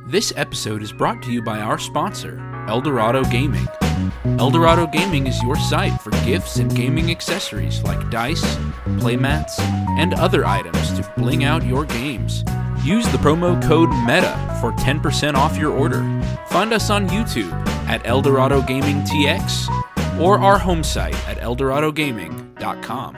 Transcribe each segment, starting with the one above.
This episode is brought to you by our sponsor, Eldorado Gaming. Eldorado Gaming is your site for gifts and gaming accessories like dice, playmats, and other items to bling out your games. Use the promo code META for 10% off your order. Find us on YouTube at Eldorado Gaming TX or our home site at eldoradogaming.com.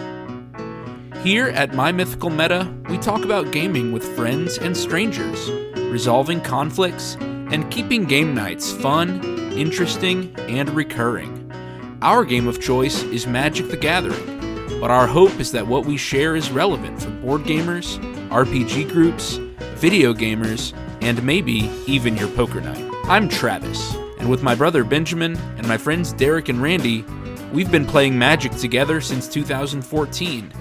Here at My Mythical Meta, we talk about gaming with friends and strangers, resolving conflicts, and keeping game nights fun, interesting, and recurring. Our game of choice is Magic the Gathering, but our hope is that what we share is relevant for board gamers, RPG groups, video gamers, and maybe even your poker night. I'm Travis, and with my brother Benjamin and my friends Derek and Randy, we've been playing Magic together since 2014.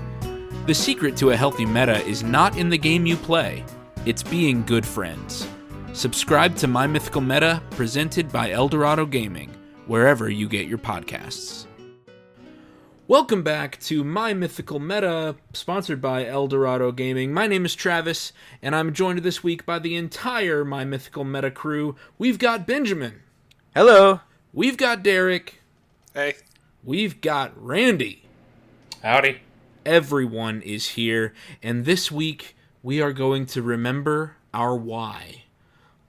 The secret to a healthy meta is not in the game you play, it's being good friends. Subscribe to My Mythical Meta, presented by Eldorado Gaming, wherever you get your podcasts. Welcome back to My Mythical Meta, sponsored by Eldorado Gaming. My name is Travis, and I'm joined this week by the entire My Mythical Meta crew. We've got Benjamin. Hello. We've got Derek. Hey. We've got Randy. Howdy. Everyone is here, and this week we are going to remember our why.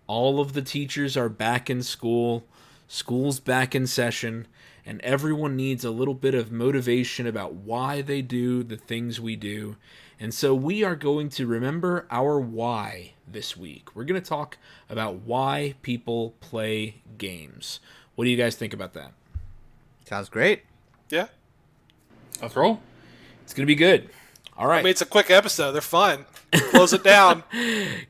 All of the teachers are back in school, school's back in session, and everyone needs a little bit of motivation about why they do the things we do. And so we are going to remember our why this week. We're going to talk about why people play games. What do you guys think about that? Sounds great. Yeah. Let's roll. It's going to be good. All right. I mean, it's a quick episode. They're fun. Close it down.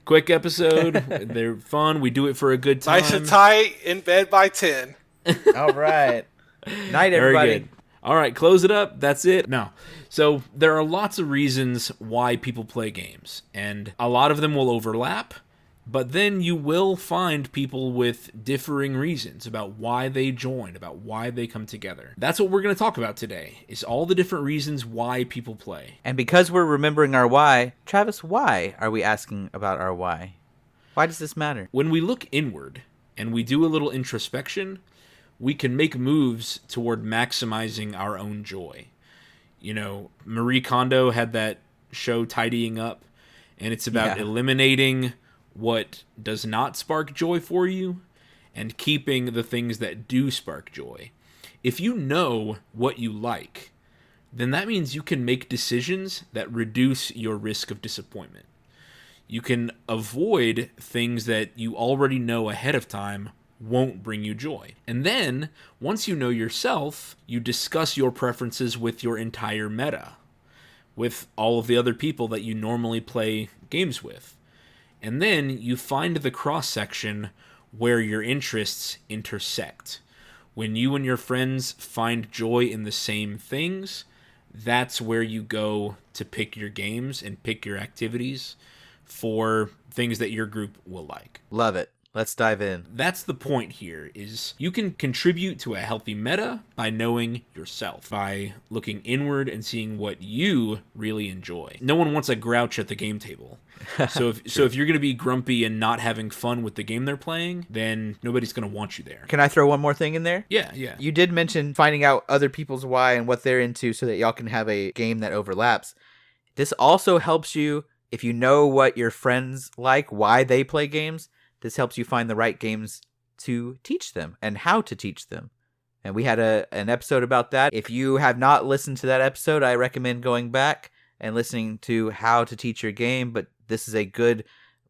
Quick episode. They're fun. We do it for a good time. Nice and tight, in bed by 10. All right. Night, everybody. Very good. All right, close it up. That's it. No. So there are lots of reasons why people play games, and a lot of them will overlap, but then you will find people with differing reasons about why they join, about why they come together. That's what we're going to talk about today, is all the different reasons why people play. And because we're remembering our why, Travis, why are we asking about our why? Why does this matter? When we look inward and we do a little introspection, we can make moves toward maximizing our own joy. You know, Marie Kondo had that show Tidying Up, and it's about eliminating what does not spark joy for you and keeping the things that do spark joy. If you know what you like, then that means you can make decisions that reduce your risk of disappointment. You can avoid things that you already know ahead of time won't bring you joy. And then, once you know yourself, you discuss your preferences with your entire meta, with all of the other people that you normally play games with. And then you find the cross-section where your interests intersect. When you and your friends find joy in the same things, that's where you go to pick your games and pick your activities for things that your group will like. Love it. Let's dive in. That's the point here, is you can contribute to a healthy meta by knowing yourself, by looking inward and seeing what you really enjoy. No one wants a grouch at the game table. So if you're going to be grumpy and not having fun with the game they're playing, then nobody's going to want you there. Can I throw one more thing in there? Yeah. You did mention finding out other people's why and what they're into so that y'all can have a game that overlaps. This also helps you, if you know what your friends like, why they play games. This helps you find the right games to teach them and how to teach them. And we had an episode about that. If you have not listened to that episode, I recommend going back and listening to how to teach your game. But this is a good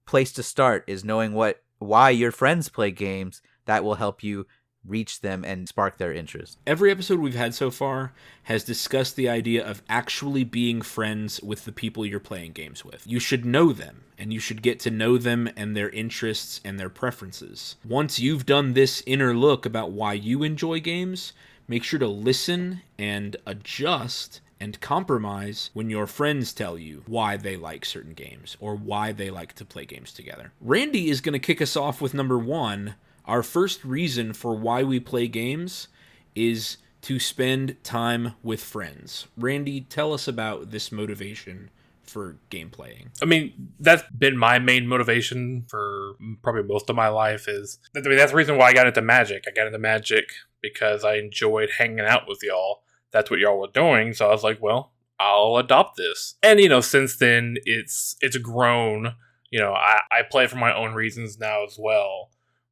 place to start, is knowing why your friends play games. That will help you reach them and spark their interest. Every episode we've had so far has discussed the idea of actually being friends with the people you're playing games with. You should know them, and you should get to know them and their interests and their preferences. Once you've done this inner look about why you enjoy games, make sure to listen and adjust and compromise when your friends tell you why they like certain games or why they like to play games together. Randy is going to kick us off with number one. Our first reason for why we play games is to spend time with friends. Randy, tell us about this motivation for game playing. I mean, that's been my main motivation for probably most of my life. That's the reason why I got into Magic. I got into Magic because I enjoyed hanging out with y'all. That's what y'all were doing. So I was like, well, I'll adopt this. And, since then, it's grown. I play for my own reasons now as well.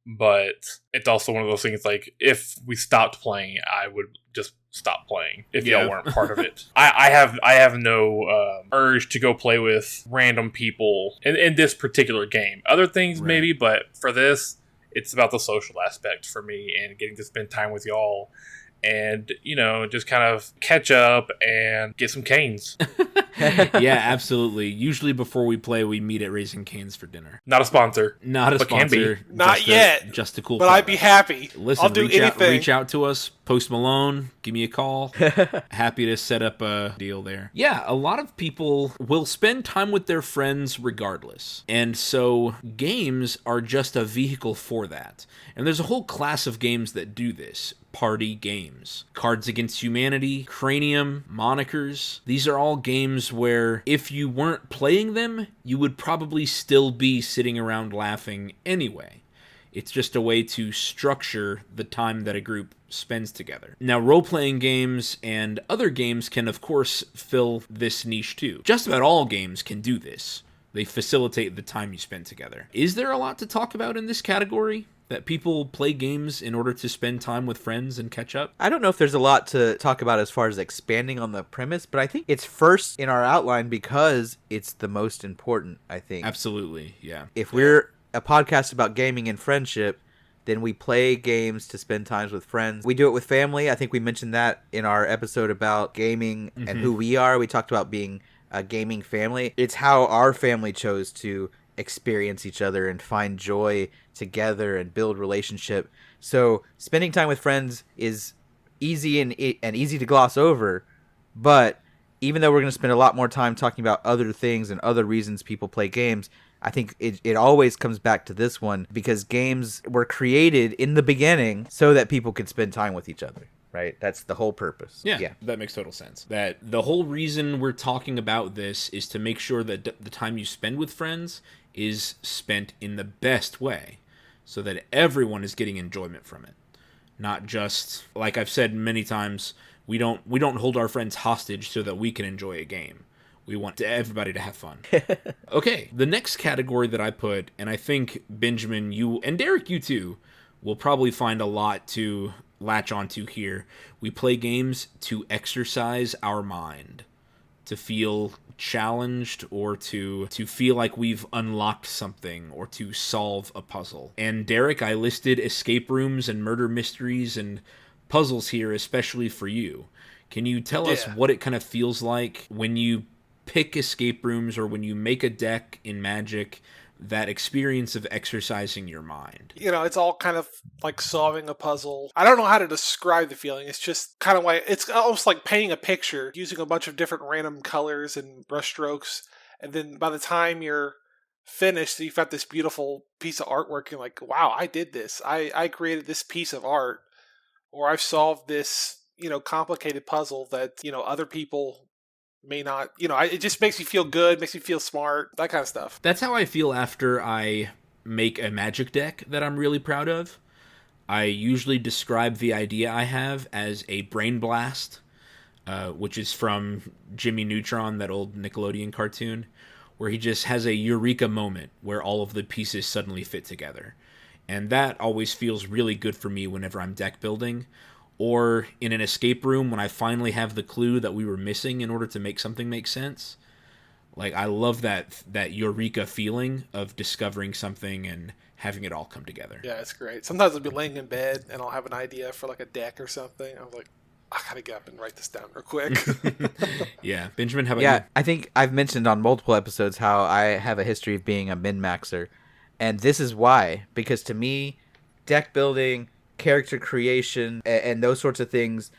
But it's also one of those things, like, if we stopped playing, I would just stop playing if y'all weren't part of it. I have no urge to go play with random people in this particular game. Other things maybe, but for this, it's about the social aspect for me and getting to spend time with y'all. And, just kind of catch up and get some canes. Yeah, absolutely. Usually before we play, we meet at Raising Cane's for dinner. Not a sponsor. Not a sponsor. Can be. Not yet. Just a cool But product. I'd be happy. Listen, I'll do anything. Reach out to us. Post Malone. Give me a call. Happy to set up a deal there. Yeah, a lot of people will spend time with their friends regardless. And so games are just a vehicle for that. And there's a whole class of games that do this. Party games. Cards Against Humanity, Cranium, Monikers. These are all games where if you weren't playing them, you would probably still be sitting around laughing anyway. It's just a way to structure the time that a group spends together. Now, role-playing games and other games can, of course, fill this niche too. Just about all games can do this. They facilitate the time you spend together. Is there a lot to talk about in this category? That people play games in order to spend time with friends and catch up? I don't know if there's a lot to talk about as far as expanding on the premise, but I think it's first in our outline because it's the most important, I think. Absolutely, yeah. If we're a podcast about gaming and friendship, then we play games to spend times with friends. We do it with family. I think we mentioned that in our episode about gaming and who we are. We talked about being a gaming family. It's how our family chose to experience each other and find joy together and build relationship. So spending time with friends is easy and easy to gloss over, but even though we're going to spend a lot more time talking about other things and other reasons people play games, I think it always comes back to this one because games were created in the beginning so that people could spend time with each other. Right? That's the whole purpose. Yeah, that makes total sense. That the whole reason we're talking about this is to make sure that the time you spend with friends is spent in the best way so that everyone is getting enjoyment from it. Not just, like I've said many times, we don't hold our friends hostage so that we can enjoy a game. We want everybody to have fun. Okay, the next category that I put, and I think Benjamin, you, and Derek, you too, will probably find a lot to latch onto here. We play games to exercise our mind, to feel challenged or to feel like we've unlocked something or to solve a puzzle. And Derek, I listed escape rooms and murder mysteries and puzzles here especially for you. Can you tell us what it kind of feels like when you pick escape rooms or when you make a deck in Magic, that experience of exercising your mind? It's all kind of like solving a puzzle. I don't know how to describe the feeling. It's just kind of like, it's almost like painting a picture using a bunch of different random colors and brush strokes. And then by the time you're finished, you've got this beautiful piece of artwork. You're like, wow, I did this. I created this piece of art, or I've solved this, complicated puzzle that, other people may not, it just makes me feel good, makes me feel smart, that kind of stuff. That's how I feel after I make a Magic deck that I'm really proud of. I usually describe the idea I have as a brain blast, which is from Jimmy Neutron, that old Nickelodeon cartoon, where he just has a eureka moment where all of the pieces suddenly fit together. And that always feels really good for me whenever I'm deck building. Or in an escape room when I finally have the clue that we were missing in order to make something make sense. Like, I love that eureka feeling of discovering something and having it all come together. Yeah, it's great. Sometimes I'll be laying in bed and I'll have an idea for like a deck or something. I'm like, I gotta get up and write this down real quick. Yeah. Benjamin, how about you? I think I've mentioned on multiple episodes how I have a history of being a min-maxer. And this is why. Because to me, deck building, character creation, and those sorts of things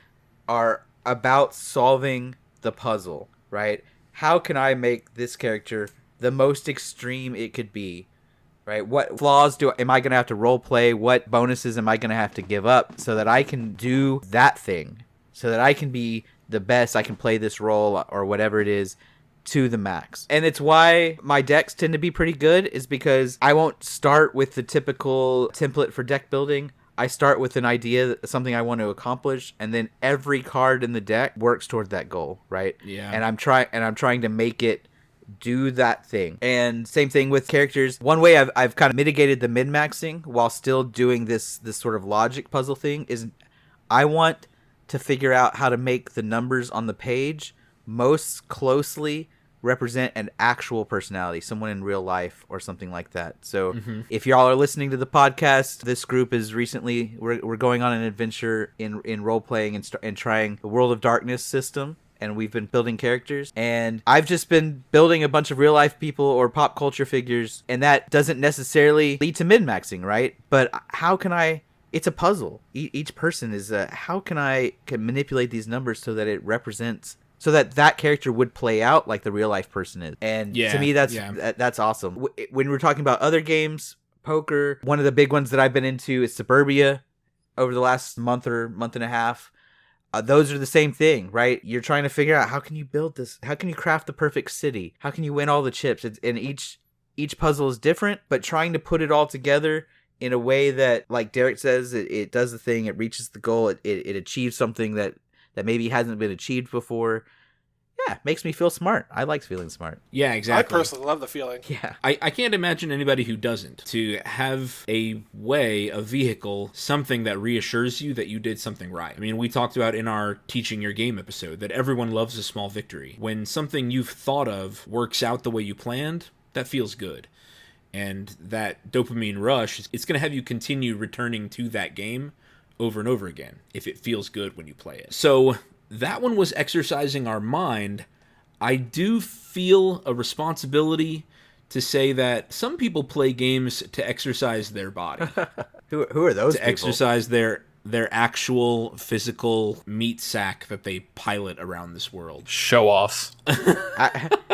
are about solving the puzzle, right? How can I make this character the most extreme it could be, right? What flaws am I going to have to role play? What bonuses am I going to have to give up so that I can do that thing, so that I can be the best, I can play this role or whatever it is to the max. And it's why my decks tend to be pretty good, is because I won't start with the typical template for deck building. I start with an idea, something I want to accomplish, and then every card in the deck works toward that goal, right? Yeah. And I'm trying to make it do that thing. And same thing with characters. One way I've kind of mitigated the min-maxing while still doing this sort of logic puzzle thing is I want to figure out how to make the numbers on the page most closely represent an actual personality, someone in real life or something like that. So if y'all are listening to the podcast, this group is we're going on an adventure in role playing and trying the World of Darkness system. And we've been building characters, and I've just been building a bunch of real life people or pop culture figures, and that doesn't necessarily lead to min-maxing, right? But how can I? It's a puzzle. Each person is how can I manipulate these numbers so that it represents, so that character would play out like the real life person is. And to me, that's awesome. When we're talking about other games, poker, one of the big ones that I've been into is Suburbia over the last month and a half. Those are the same thing, right? You're trying to figure out, how can you build this? How can you craft the perfect city? How can you win all the chips? And each puzzle is different, but trying to put it all together in a way that, like Derek says, it does the thing, it reaches the goal, it achieves something that maybe hasn't been achieved before. Yeah, makes me feel smart. I like feeling smart. Yeah, exactly. I personally love the feeling. Yeah. I can't imagine anybody who doesn't. To have a way, a vehicle, something that reassures you that you did something right. I mean, we talked about in our Teaching Your Game episode that everyone loves a small victory. When something you've thought of works out the way you planned, that feels good. And that dopamine rush, it's going to have you continue returning to that game over and over again if it feels good when you play it. So that one was exercising our mind. I do feel a responsibility to say that some people play games to exercise their body. Who are those to people? Exercise their actual physical meat sack that they pilot around this world. Show offs.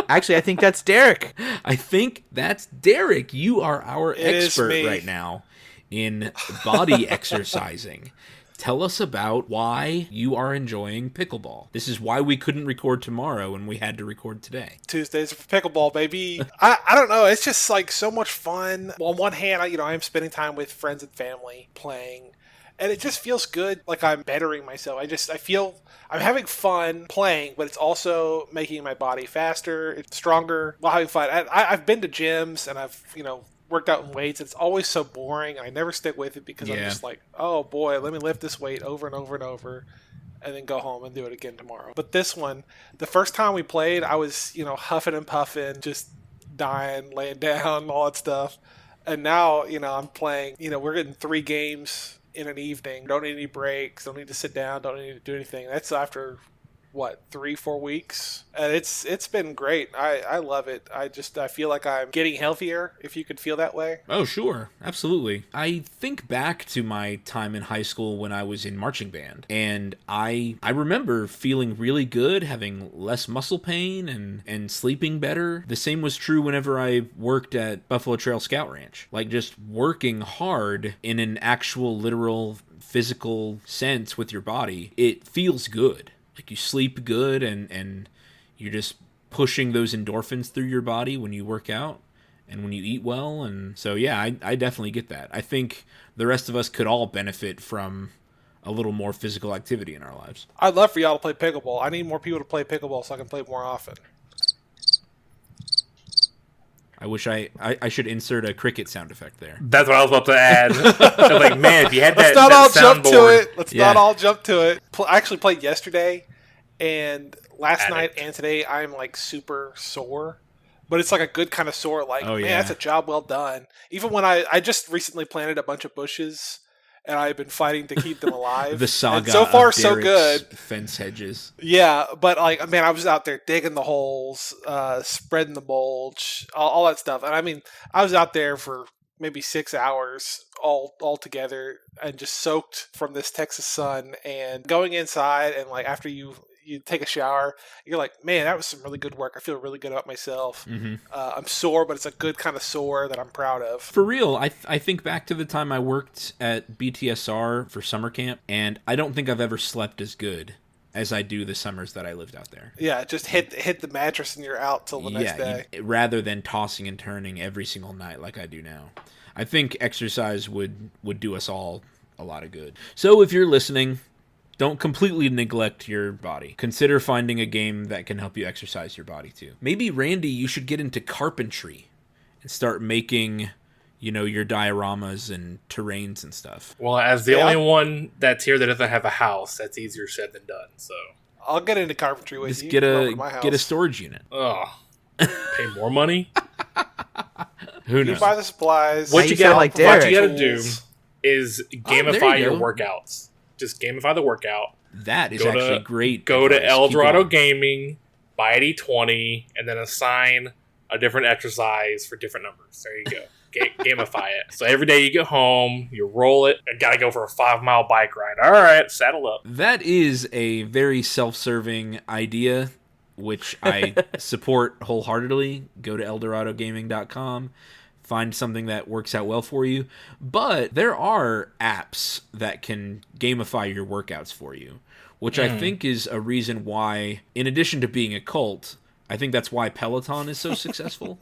Actually, I think that's Derek. I think that's Derek. You are our It expert is me. right now in body exercising. Tell us about why you are enjoying pickleball. This is why we couldn't record tomorrow and we had to record today. Tuesdays for pickleball, baby. I don't know. It's just like so much fun. Well, on one hand, I am spending time with friends and family playing, and it just feels good. Like I'm bettering myself. I feel I'm having fun playing, but it's also making my body faster, it's stronger while having fun. I've been to gyms and I've worked out in weights. It's always so boring. I never stick with it because I'm just like, oh boy, let me lift this weight over and over and over and then go home and do it again tomorrow. But this one, the first time we played, I was, huffing and puffing, just dying, laying down, all that stuff. And now, I'm playing, we're getting 3 games in an evening. Don't need any breaks. Don't need to sit down. Don't need to do anything. That's after 3-4 weeks, and it's been great. I love it. I feel like I'm getting healthier, if you could feel that way. Oh, sure. Absolutely. I think back to my time in high school when I was in marching band, and I remember feeling really good, having less muscle pain and sleeping better. The same was true whenever I worked at Buffalo Trail Scout Ranch. Like, just working hard in an actual literal physical sense with your body, it feels good. Like, you sleep good and you're just pushing those endorphins through your body when you work out and when you eat well. And so, yeah, I definitely get that. I think the rest of us could all benefit from a little more physical activity in our lives. I'd love for y'all to play pickleball. I need more people to play pickleball so I can play more often. I wish I should insert a cricket sound effect there. That's what I was about to add. I was like, man, if you had Let's that, not all that jump to soundboard. it. Let's not all jump to it. I actually played yesterday, and last night and today I'm like super sore. But it's like a good kind of sore. Like, man, that's a job well done. Even when I just recently planted a bunch of bushes, and I've been fighting to keep them alive. The saga and so far, of so good. Fence hedges. Yeah, but like, man, I was out there digging the holes, spreading the mulch, all that stuff. And I mean, I was out there for maybe 6 hours all together and just soaked from this Texas sun. And going inside and like after you take a shower, you're like, man, that was some really good work. I feel really good about myself. Mm-hmm. I'm sore, but it's a good kind of sore that I'm proud of. For real, I think back to the time I worked at BTSR for summer camp, and I don't think I've ever slept as good as I do the summers that I lived out there. Yeah, just hit the mattress and you're out till the next day. Rather than tossing and turning every single night like I do now. I think exercise would do us all a lot of good. So if you're listening, don't completely neglect your body. Consider finding a game that can help you exercise your body too. Maybe, Randy, you should get into carpentry and start making, your dioramas and terrains and stuff. Well, as the only one that's here that doesn't have a house, that's easier said than done. So I'll get into carpentry with just you. get a storage unit. Oh, pay more money? Who knows? You buy the supplies. What you sound like got Derek. to do is there gamify you your go. workouts. Just gamify the workout. That is actually great. Go to advice. El Keep Dorado going. Gaming, buy a D20, and then assign a different exercise for different numbers. There you go. Gamify it. So every day you get home, you roll it. I gotta go for a 5-mile bike ride. All right, saddle up. That is a very self-serving idea, which I support wholeheartedly. Go to eldoradogaming.com. Find something that works out well for you. But there are apps that can gamify your workouts for you, which I think is a reason why, in addition to being a cult, I think that's why Peloton is so successful.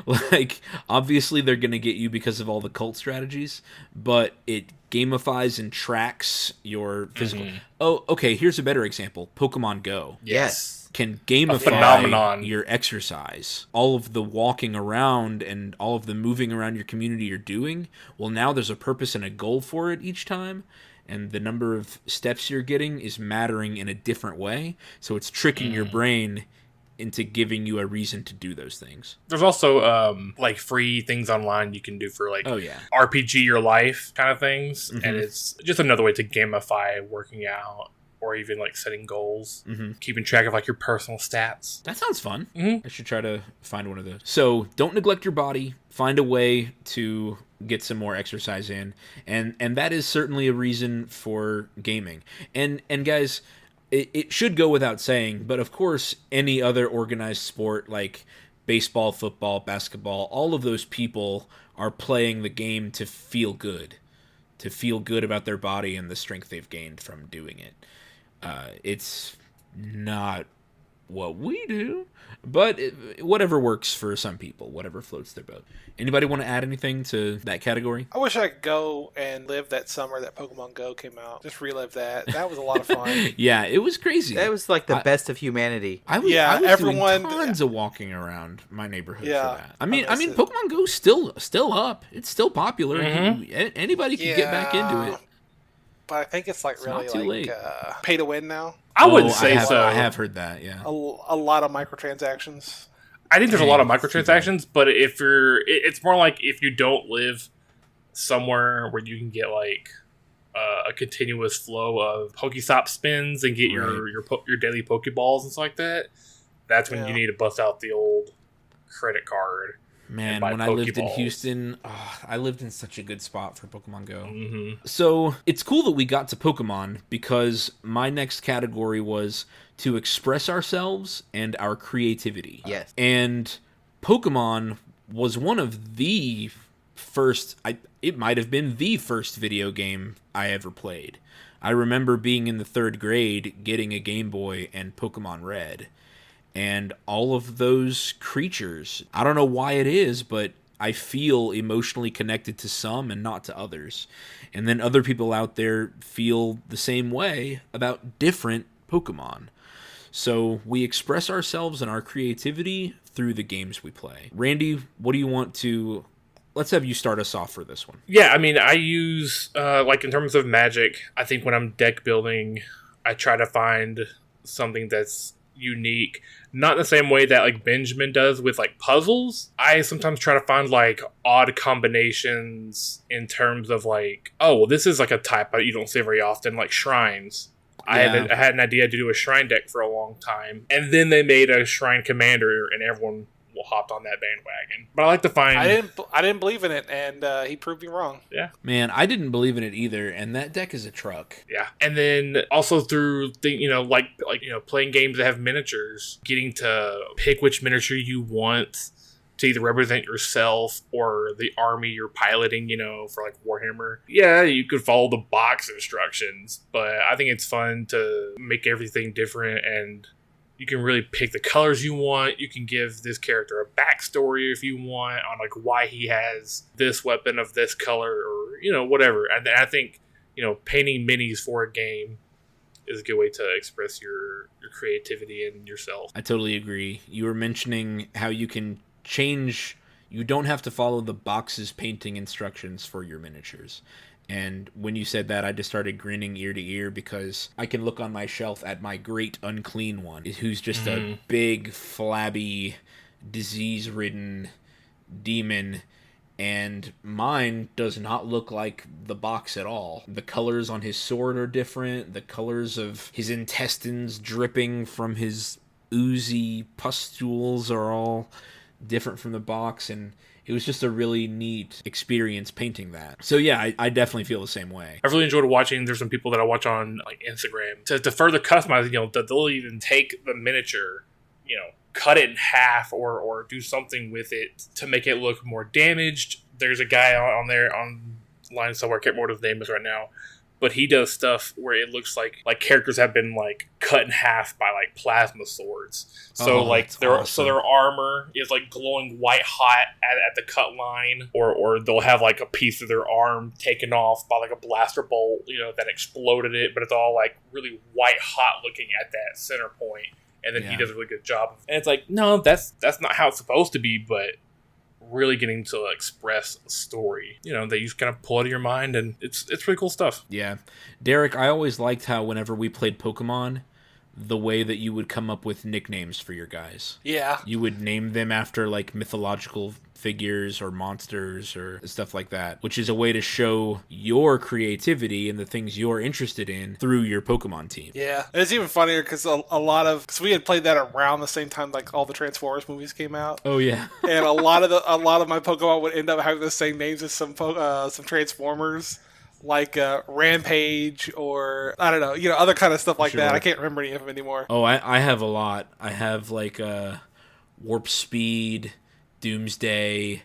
Like, obviously they're going to get you because of all the cult strategies, but it gamifies and tracks your physical. Oh, okay, here's a better example. Pokemon Go. Yes. Can phenomenon. gamify your exercise. All of the walking around and all of the moving around your community you're doing, well, now there's a purpose and a goal for it each time, and the number of steps you're getting is mattering in a different way, so it's tricking your brain into giving you a reason to do those things. There's also like free things online you can do for like RPG your life kind of things, and it's just another way to gamify working out. Or even like setting goals, keeping track of like your personal stats. That sounds fun. I should try to find one of those. So don't neglect your body. Find a way to get some more exercise in, and that is certainly a reason for gaming. And guys, it should go without saying, but of course, any other organized sport like baseball, football, basketball, all of those people are playing the game to feel good about their body and the strength they've gained from doing it. It's not what we do, but whatever works for some people, whatever floats their boat. Anybody want to add anything to that category? I wish I could go and live that summer that Pokemon Go came out. Just relive that. That was a lot of fun. Yeah, it was crazy. That was like the best of humanity. I was everyone doing tons of walking around my neighborhood for that. I miss mean, it. Pokemon Go's still up. It's still popular. Anybody can get back into it. But I think it's like It's really not too late. pay to win now. I wouldn't say I so. have heard that, yeah. A lot of microtransactions. I think there's a lot of microtransactions, but it's more like if you don't live somewhere where you can get like a continuous flow of Pokestop spins and get your daily Pokeballs and stuff like that, that's when you need to bust out the old credit card. Man, when I lived in Houston, I lived in such a good spot for Pokemon Go. So it's cool that we got to Pokemon because my next category was to express ourselves and our creativity. Yes. And Pokemon was one of the first, it might have been the first video game I ever played. I remember being in the 3rd grade, getting a Game Boy and Pokemon Red. And all of those creatures, I don't know why it is, but I feel emotionally connected to some and not to others. And then other people out there feel the same way about different Pokemon. So we express ourselves and our creativity through the games we play. Randy, what do you want to... Let's have you start us off for this one. Yeah, I mean, I use, like in terms of Magic, I think when I'm deck building, I try to find something that's unique. Not in the same way that like Benjamin does with like puzzles. I sometimes try to find like odd combinations in terms of like, oh, well, this is like a type that you don't see very often, like shrines. Yeah. I had an idea to do a shrine deck for a long time, and then they made a shrine commander, and everyone hopped on that bandwagon. But I like to find... I didn't believe in it, and he proved me wrong. Yeah. Man, I didn't believe in it either, and that deck is a truck. Yeah. And then also through playing games that have miniatures, getting to pick which miniature you want to either represent yourself or the army you're piloting, for like Warhammer. Yeah, you could follow the box instructions, but I think it's fun to make everything different, and you can really pick the colors you want. You can give this character a backstory if you want on like why he has this weapon of this color or, whatever. And I think, painting minis for a game is a good way to express your creativity and yourself. I totally agree. You were mentioning how you can change. You don't have to follow the box's painting instructions for your miniatures. And when you said that, I just started grinning ear to ear because I can look on my shelf at my great unclean one, who's just a big, flabby, disease-ridden demon, and mine does not look like the box at all. The colors on his sword are different. The colors of his intestines dripping from his oozy pustules are all different from the box, and it was just a really neat experience painting that. So yeah, I definitely feel the same way. I've really enjoyed watching. There's some people that I watch on like Instagram to further customize. They'll even take the miniature, cut it in half or do something with it to make it look more damaged. There's a guy on there online somewhere. I can't remember what his name is right now, but he does stuff where it looks like characters have been like cut in half by like plasma swords. So their armor is like glowing white hot at the cut line, or they'll have like a piece of their arm taken off by like a blaster bolt, that exploded it, but it's all like really white hot looking at that center point. And then he does a really good job. And it's like, no, that's not how it's supposed to be, but really getting to express a story, that you just kind of pull out of your mind, and it's really cool stuff. Yeah. Derek, I always liked how whenever we played Pokemon, the way that you would come up with nicknames for your guys. Yeah. You would name them after like mythological figures or monsters or stuff like that, which is a way to show your creativity and the things you're interested in through your Pokemon team. Yeah. And it's even funnier because because we had played that around the same time like all the Transformers movies came out. Oh yeah. And a lot of my Pokemon would end up having the same names as some Transformers, like Rampage or I don't know, other kind of stuff like that. I can't remember any of them anymore. Oh, I have a lot. I have like Warp Speed, Doomsday,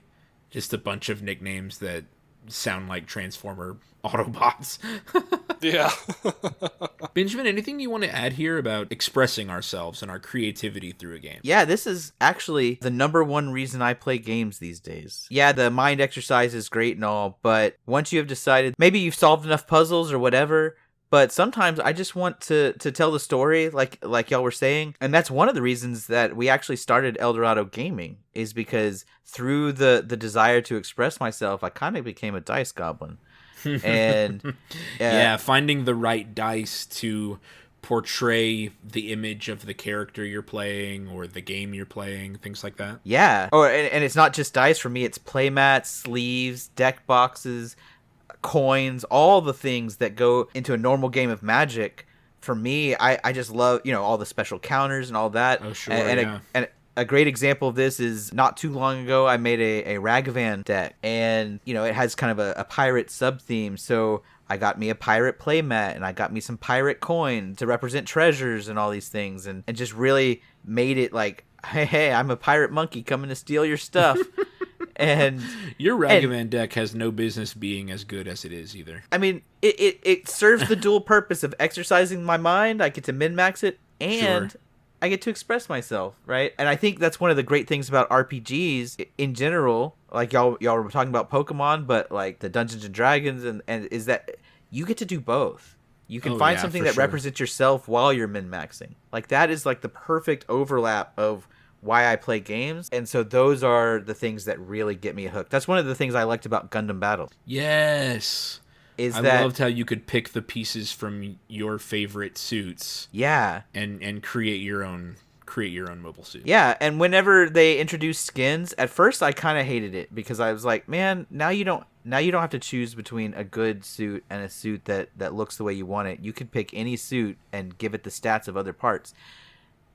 just a bunch of nicknames that sound like Transformer Autobots. Yeah. Benjamin, anything you want to add here about expressing ourselves and our creativity through a game? Yeah, this is actually the number one reason I play games these days. Yeah, the mind exercise is great and all, but once you have decided, maybe you've solved enough puzzles or whatever, but sometimes I just want to tell the story like y'all were saying. And that's one of the reasons that we actually started Eldorado Gaming, is because through the desire to express myself, I kind of became a dice goblin. And finding the right dice to portray the image of the character you're playing or the game you're playing, things like that. Yeah. And it's not just dice for me, it's playmats, sleeves, deck boxes, coins, all the things that go into a normal game of Magic. For me, I just love, all the special counters and all that. Oh, sure, and a great example of this is not too long ago, I made a Ragavan deck, and, it has kind of a pirate sub-theme, so I got me a pirate playmat, and I got me some pirate coin to represent treasures and all these things, and just really made it like, hey, I'm a pirate monkey coming to steal your stuff. And your Ragavan deck has no business being as good as it is either. I mean, it serves the dual purpose of exercising my mind. I get to min-max it, and I get to express myself, right? And I think that's one of the great things about RPGs in general. Like y'all were talking about Pokemon, but like the Dungeons and Dragons, and is that you get to do both. You can find something that represents yourself while you're min-maxing. Like that is like the perfect overlap of why I play games. And so those are the things that really get me hooked. That's one of the things I liked about Gundam Battle. Yes. I loved how you could pick the pieces from your favorite suits. Yeah. And create your own mobile suit. Yeah, and whenever they introduced skins, at first I kind of hated it because I was like, man, now you don't have to choose between a good suit and a suit that looks the way you want it. You could pick any suit and give it the stats of other parts.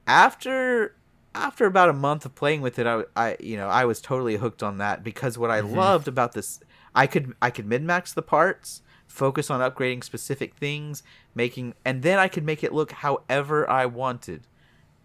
After about a month of playing with it, I was totally hooked on that, because what I loved about this, I could min-max the parts, focus on upgrading specific things, and then I could make it look however I wanted.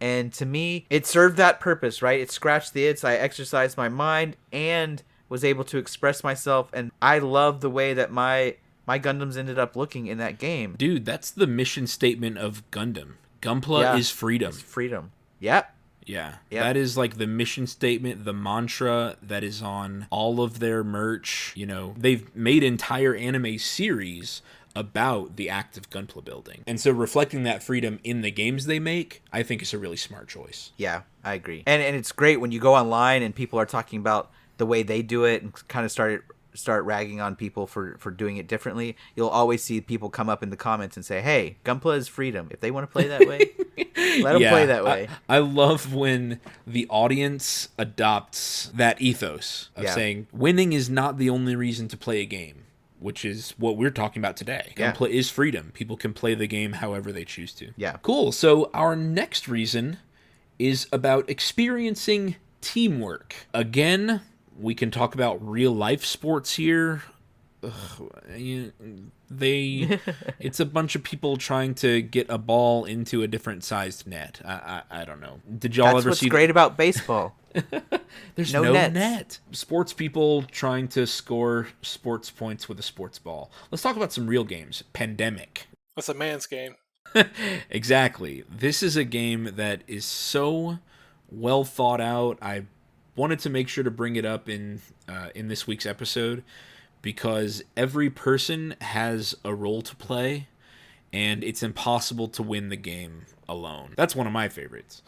And to me, it served that purpose, right? It scratched the itch. I exercised my mind and was able to express myself. And I love the way that my Gundams ended up looking in that game. Dude, that's the mission statement of Gundam. Gunpla is freedom. It's freedom. Yep. Yeah. Yep. That is like the mission statement, the mantra that is on all of their merch. You know, they've made entire anime series about the act of gunpla building. And so reflecting that freedom in the games they make, I think is a really smart choice. Yeah, I agree. And it's great when you go online and people are talking about the way they do it and kind of start ragging on people for doing it differently. You'll always see people come up in the comments and say, hey, gunpla is freedom. If they want to play that way, let them play that way. I love when the audience adopts that ethos of saying winning is not the only reason to play a game, which is what we're talking about today. Gunpla is freedom. People can play the game however they choose to. Yeah. Cool. So our next reason is about experiencing teamwork. Again, we can talk about real life sports here. It's a bunch of people trying to get a ball into a different sized net. I don't know. Did y'all ever see? That's what's great about baseball. There's no no nets. net. Sports people trying to score sports points with a sports ball. Let's talk about some real games. Pandemic. That's a man's game. Exactly. This is a game that is so well thought out. I wanted to make sure to bring it up in this week's episode because every person has a role to play and it's impossible to win the game alone. That's one of my favorites.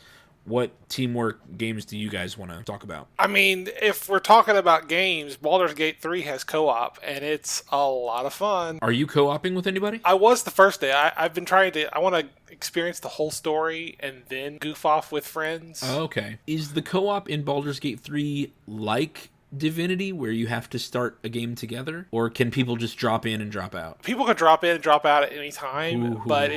What teamwork games do you guys want to talk about? I mean, if we're talking about games, Baldur's Gate 3 has co-op, and it's a lot of fun. Are you co-oping with anybody? I was the first day. I've been trying to... I want to experience the whole story and then goof off with friends. Oh, okay. Is the co-op in Baldur's Gate 3 like Divinity, where you have to start a game together? Or can people just drop in and drop out? People can drop in and drop out at any time, Ooh. but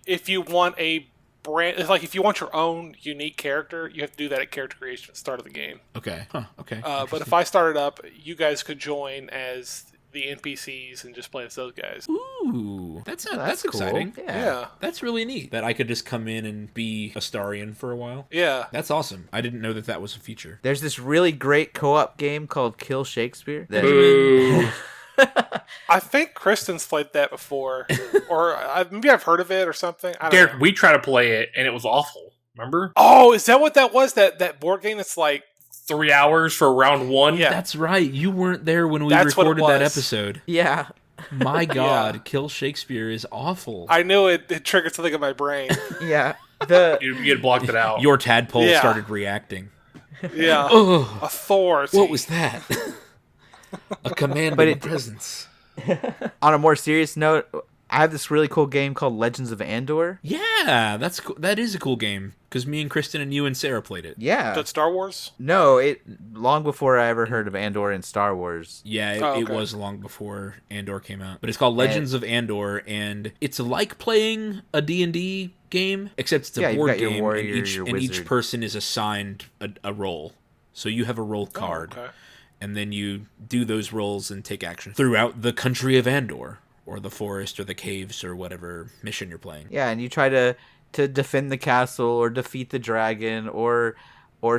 if you want a brand... It's like if you want your own unique character, you have to do that at character creation at the start of the game. Okay. Huh, okay. But if I started up, you guys could join as the NPCs and just play as those guys. Ooh, that's cool. exciting. Yeah. That's really neat. That I could just come in and be Astarion for a while. Yeah. That's awesome. I didn't know that was a feature. There's this really great co-op game called Kill Shakespeare. Boo. I think Kristen's played that before, or maybe I've heard of it or something. I don't Derek, know. we tried to play it and it was awful. Remember? Oh, is that what that was? That board game that's like 3 hours for round one? Yeah. That's right. You weren't there when we That's what it recorded that was. episode. Yeah. My God, Yeah. Kill Shakespeare is awful. I knew it triggered something in my brain. Yeah. You had blocked it out. Your tadpole Yeah. started reacting. Yeah. Oh, Authority. what was that? A command But of it- presence. On a more serious note, I have this really cool game called Legends of Andor. Yeah, that's cool. That is a cool game because me and Kristen and you and Sarah played it. Yeah. That Star Wars? No, it long before I ever heard of Andor and Star Wars. Yeah, it, Oh, it okay. was long before Andor came out. But it's called Legends of Andor, and it's like playing a D&D game, except it's a You've board got your game, warrior, and, your each wizard. person is assigned a role. So you have a role Oh, card, okay. and then you do those roles and take action throughout the country of Andor, or the forest, or the caves, or whatever mission you're playing. Yeah, and you try to defend the castle or defeat the dragon or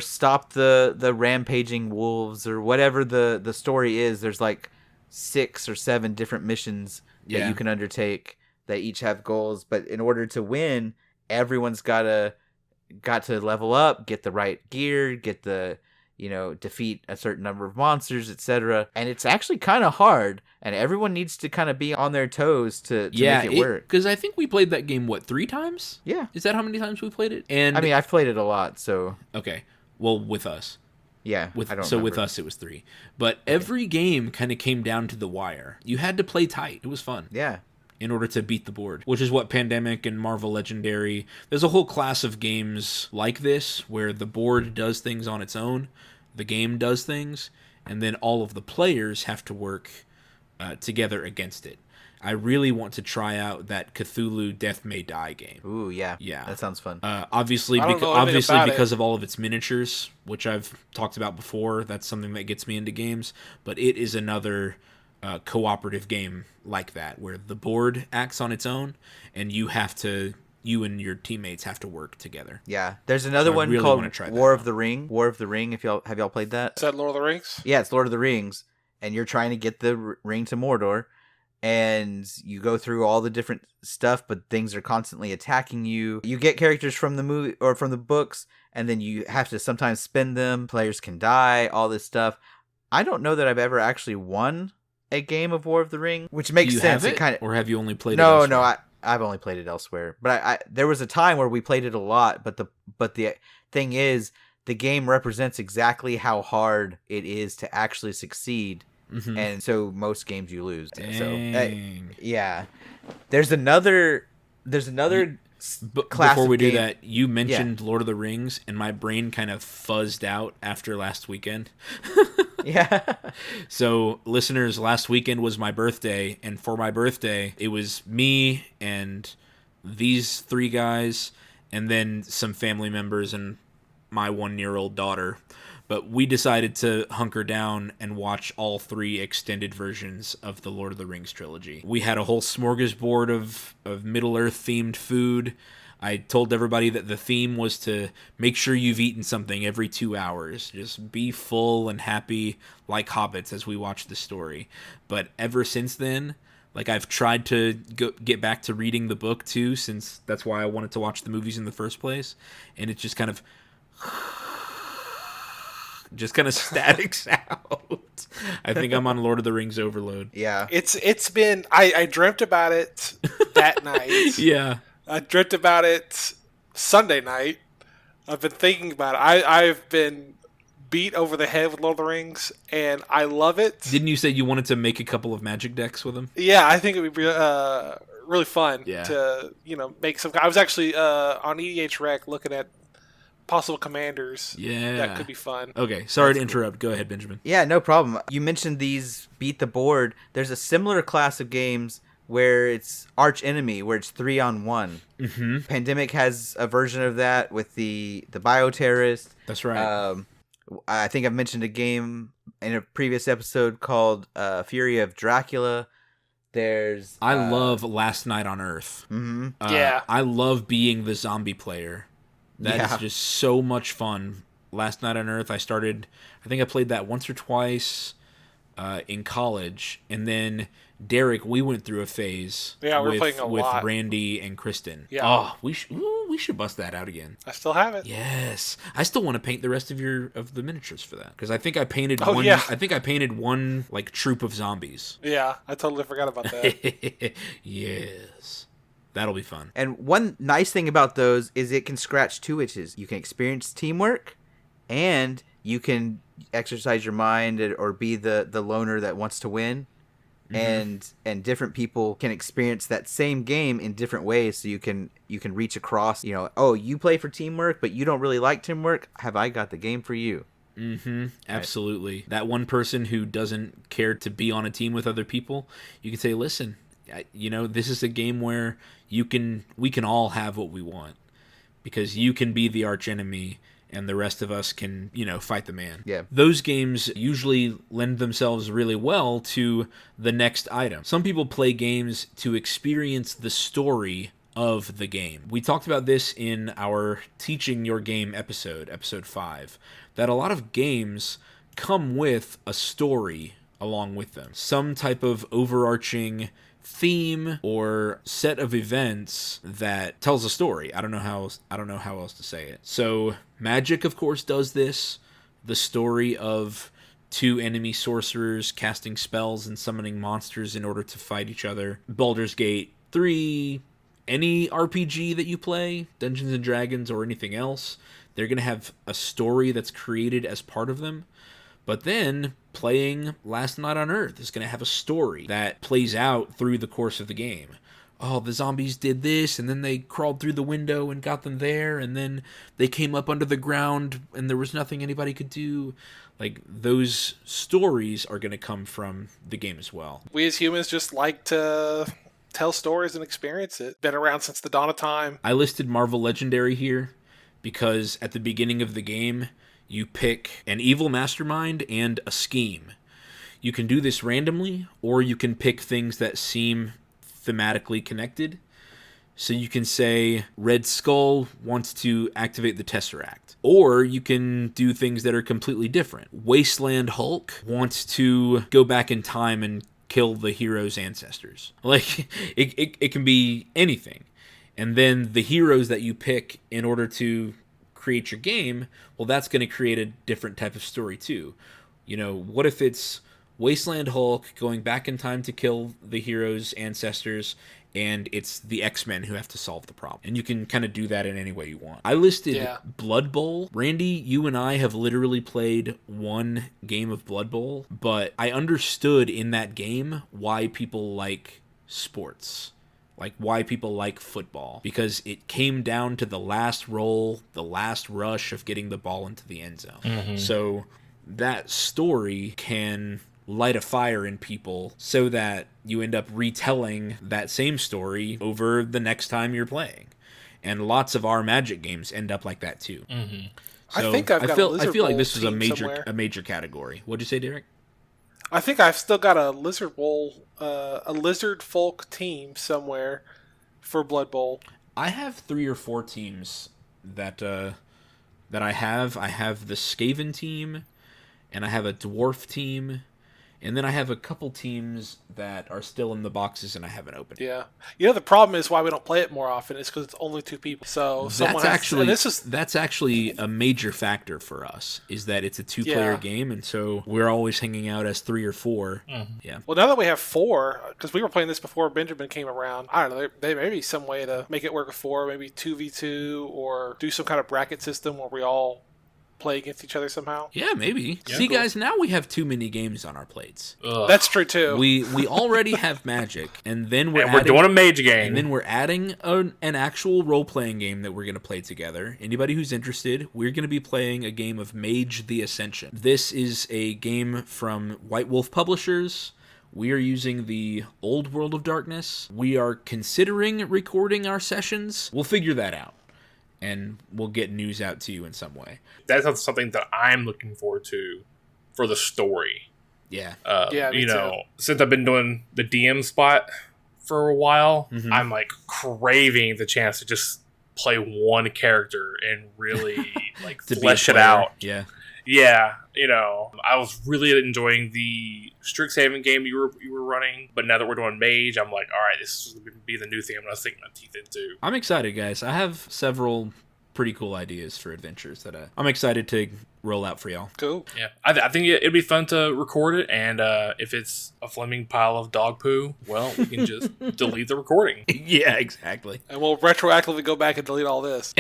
stop the rampaging wolves or whatever the story is. There's like 6 or 7 different missions that Yeah. you can undertake that each have goals, but in order to win, everyone's got to level up, get the right gear, get the defeat a certain number of monsters, etc. And it's actually kind of hard, and everyone needs to kind of be on their toes to make it work. Because I think we played that game, 3 times? Yeah. Is that how many times we played it? And I mean, I've played it a lot, so okay. Well, with us. yeah. With I don't with remember. us it was 3. But every game kind of came down to the wire. You had to play tight. It was fun. Yeah. In order to beat the board, which is what Pandemic and Marvel Legendary, there's a whole class of games like this where the board does things on its own, the game does things, and then all of the players have to work together against it. I really want to try out that Cthulhu Death May Die game. Ooh, yeah. Yeah. That sounds fun. I Obviously, don't know anything about because it. of all of its miniatures, which I've talked about before, that's something that gets me into games. But it is another cooperative game like that, where the board acts on its own, and you have to you and your teammates have to work together. Yeah, there's another So I one really called wanna try that War of out. the Ring. War of the Ring. If y'all have y'all played that? Is that Lord of the Rings? Yeah, it's Lord of the Rings, and you're trying to get the ring to Mordor, and you go through all the different stuff, but things are constantly attacking you. You get characters from the movie or from the books, and then you have to sometimes spend them. Players can die, all this stuff. I don't know that I've ever actually won a game of War of the Ring, which makes Do you sense. have it, kind of or have you only played it no, elsewhere? no. I've only played it elsewhere, but I there was a time where we played it a lot. But the thing is, the game represents exactly how hard it is to actually succeed, Mhm. and so most games you lose. Dang. Yeah, there's another class Before we of do game- that, you mentioned Lord of the Rings, and my brain kind of fuzzed out after last weekend. Yeah, So, listeners, last weekend was my birthday, and for my birthday, it was me and these 3 guys, and then some family members and my 1-year-old daughter. But we decided to hunker down and watch all 3 extended versions of the Lord of the Rings trilogy. We had a whole smorgasbord of Middle-earth themed food. I told everybody that the theme was to make sure you've eaten something every 2 hours. Just be full and happy like hobbits as we watch the story. But ever since then, like, I've tried to get back to reading the book too, since that's why I wanted to watch the movies in the first place. And it just kind of statics out. I think I'm on Lord of the Rings overload. yeah. It's been I dreamt about it that night. Yeah. I dreamt about it Sunday night. I've been thinking about it. I've been beat over the head with Lord of the Rings, and I love it. Didn't you say you wanted to make a couple of magic decks with them? Yeah, I think it would be really fun Yeah. to make some. I was actually on EDH Rec looking at possible commanders. Yeah. That could be fun. Okay, sorry to interrupt. Go ahead, Benjamin. Yeah, no problem. You mentioned these beat the board. There's a similar class of games where it's Arch Enemy, where it's 3-on-1. Mm-hmm. Pandemic has a version of that with the bioterrorist. That's right. I think I've mentioned a game in a previous episode called Fury of Dracula. There's I love Last Night on Earth. Mm-hmm. Yeah. I love being the zombie player. That is Yeah. just so much fun. Last Night on Earth, I think I played that once or twice in college. And then, Derek, we went through a phase Yeah, we were with, playing a with lot. Randy and Kristen. Yeah. Oh, we should bust that out again. I still have it. Yes, I still want to paint the rest of the miniatures for that, because I think I painted Oh, one. yeah. I think I painted one like troop of zombies. Yeah, I totally forgot about that. Yes, that'll be fun. And one nice thing about those is it can scratch 2 itches. You can experience teamwork, and you can exercise your mind or be the loner that wants to win. And different people can experience that same game in different ways, so you can reach across, oh, you play for teamwork but you don't really like teamwork, have I got the game for you. Mm-hmm. Absolutely. That one person who doesn't care to be on a team with other people, you can say, listen, this is a game where we can all have what we want, because you can be the arch enemy and the rest of us can, fight the man. Yeah. Those games usually lend themselves really well to the next item. Some people play games to experience the story of the game. We talked about this in our Teaching Your Game episode 5, that a lot of games come with a story along with them. Some type of overarching theme or set of events that tells a story. I don't know how else to say it. So Magic, of course, does this. The story of 2 enemy sorcerers casting spells and summoning monsters in order to fight each other. Baldur's Gate 3, any RPG that you play, Dungeons and Dragons or anything else, they're going to have a story that's created as part of them. But then, playing Last Night on Earth is going to have a story that plays out through the course of the game. Oh, the zombies did this, and then they crawled through the window and got them there, and then they came up under the ground, and there was nothing anybody could do. Like, those stories are going to come from the game as well. We as humans just like to tell stories and experience it. Been around since the dawn of time. I listed Marvel Legendary here because at the beginning of the game, you pick an evil mastermind and a scheme. You can do this randomly, or you can pick things that seem thematically connected. So you can say Red Skull wants to activate the Tesseract. Or you can do things that are completely different. Wasteland Hulk wants to go back in time and kill the hero's ancestors. Like, it can be anything. And then the heroes that you pick in order to create your game, well, that's going to create a different type of story too. You know, what if it's Wasteland Hulk going back in time to kill the hero's ancestors, and it's the X-Men who have to solve the problem? And you can kind of do that in any way you want. I listed Blood Bowl. Randy, you and I have literally played one game of Blood Bowl, but I understood in that game why people like sports. Like, why people like football. Because it came down to the last roll, the last rush of getting the ball into the end zone. Mm-hmm. So that story can light a fire in people so that you end up retelling that same story over the next time you're playing. And lots of our Magic games end up like that too. Mm-hmm. So I think I feel like this is a major category. What'd you say, Derek? I think I've still got a Lizard Bowl, a Lizard Folk team somewhere for Blood Bowl. I have 3 or 4 teams that I have. I have the Skaven team, and I have a Dwarf team, and then I have a couple teams that are still in the boxes and I haven't opened. Yeah. You know, the problem is why we don't play it more often is because it's only 2 people. So that's actually a major factor for us, is that it's a 2-player game, and so we're always hanging out as 3 or 4. Mm-hmm. Yeah. Well, now that we have 4, because we were playing this before Benjamin came around, I don't know, there may be some way to make it work with 4, maybe 2v2, or do some kind of bracket system where we all play against each other somehow. Yeah, maybe. Yeah, see, cool. Guys, now we have too many games on our plates. Ugh. That's true too. We already have Magic, and then we're doing a Mage game, and then we're adding an actual role playing game that we're going to play together. Anybody who's interested, we're going to be playing a game of Mage: The Ascension. This is a game from White Wolf Publishers. We are using the old World of Darkness. We are considering recording our sessions. We'll figure that out, and we'll get news out to you in some way. That's something that I'm looking forward to for the story. Yeah. You know, since I've been doing the DM spot for a while, mm-hmm. I'm like craving the chance to just play one character and really like flesh it out. Yeah. Yeah, you know, I was really enjoying the Strixhaven game you were running, but now that we're doing Mage, I'm like, all right, this is going to be the new thing I'm going to sink my teeth into. I'm excited, guys. I have several pretty cool ideas for adventures that I'm excited to roll out for y'all. Cool. Yeah, I think it'd be fun to record it, and if it's a flaming pile of dog poo, well, we can just delete the recording. Yeah, exactly. And we'll retroactively go back and delete all this.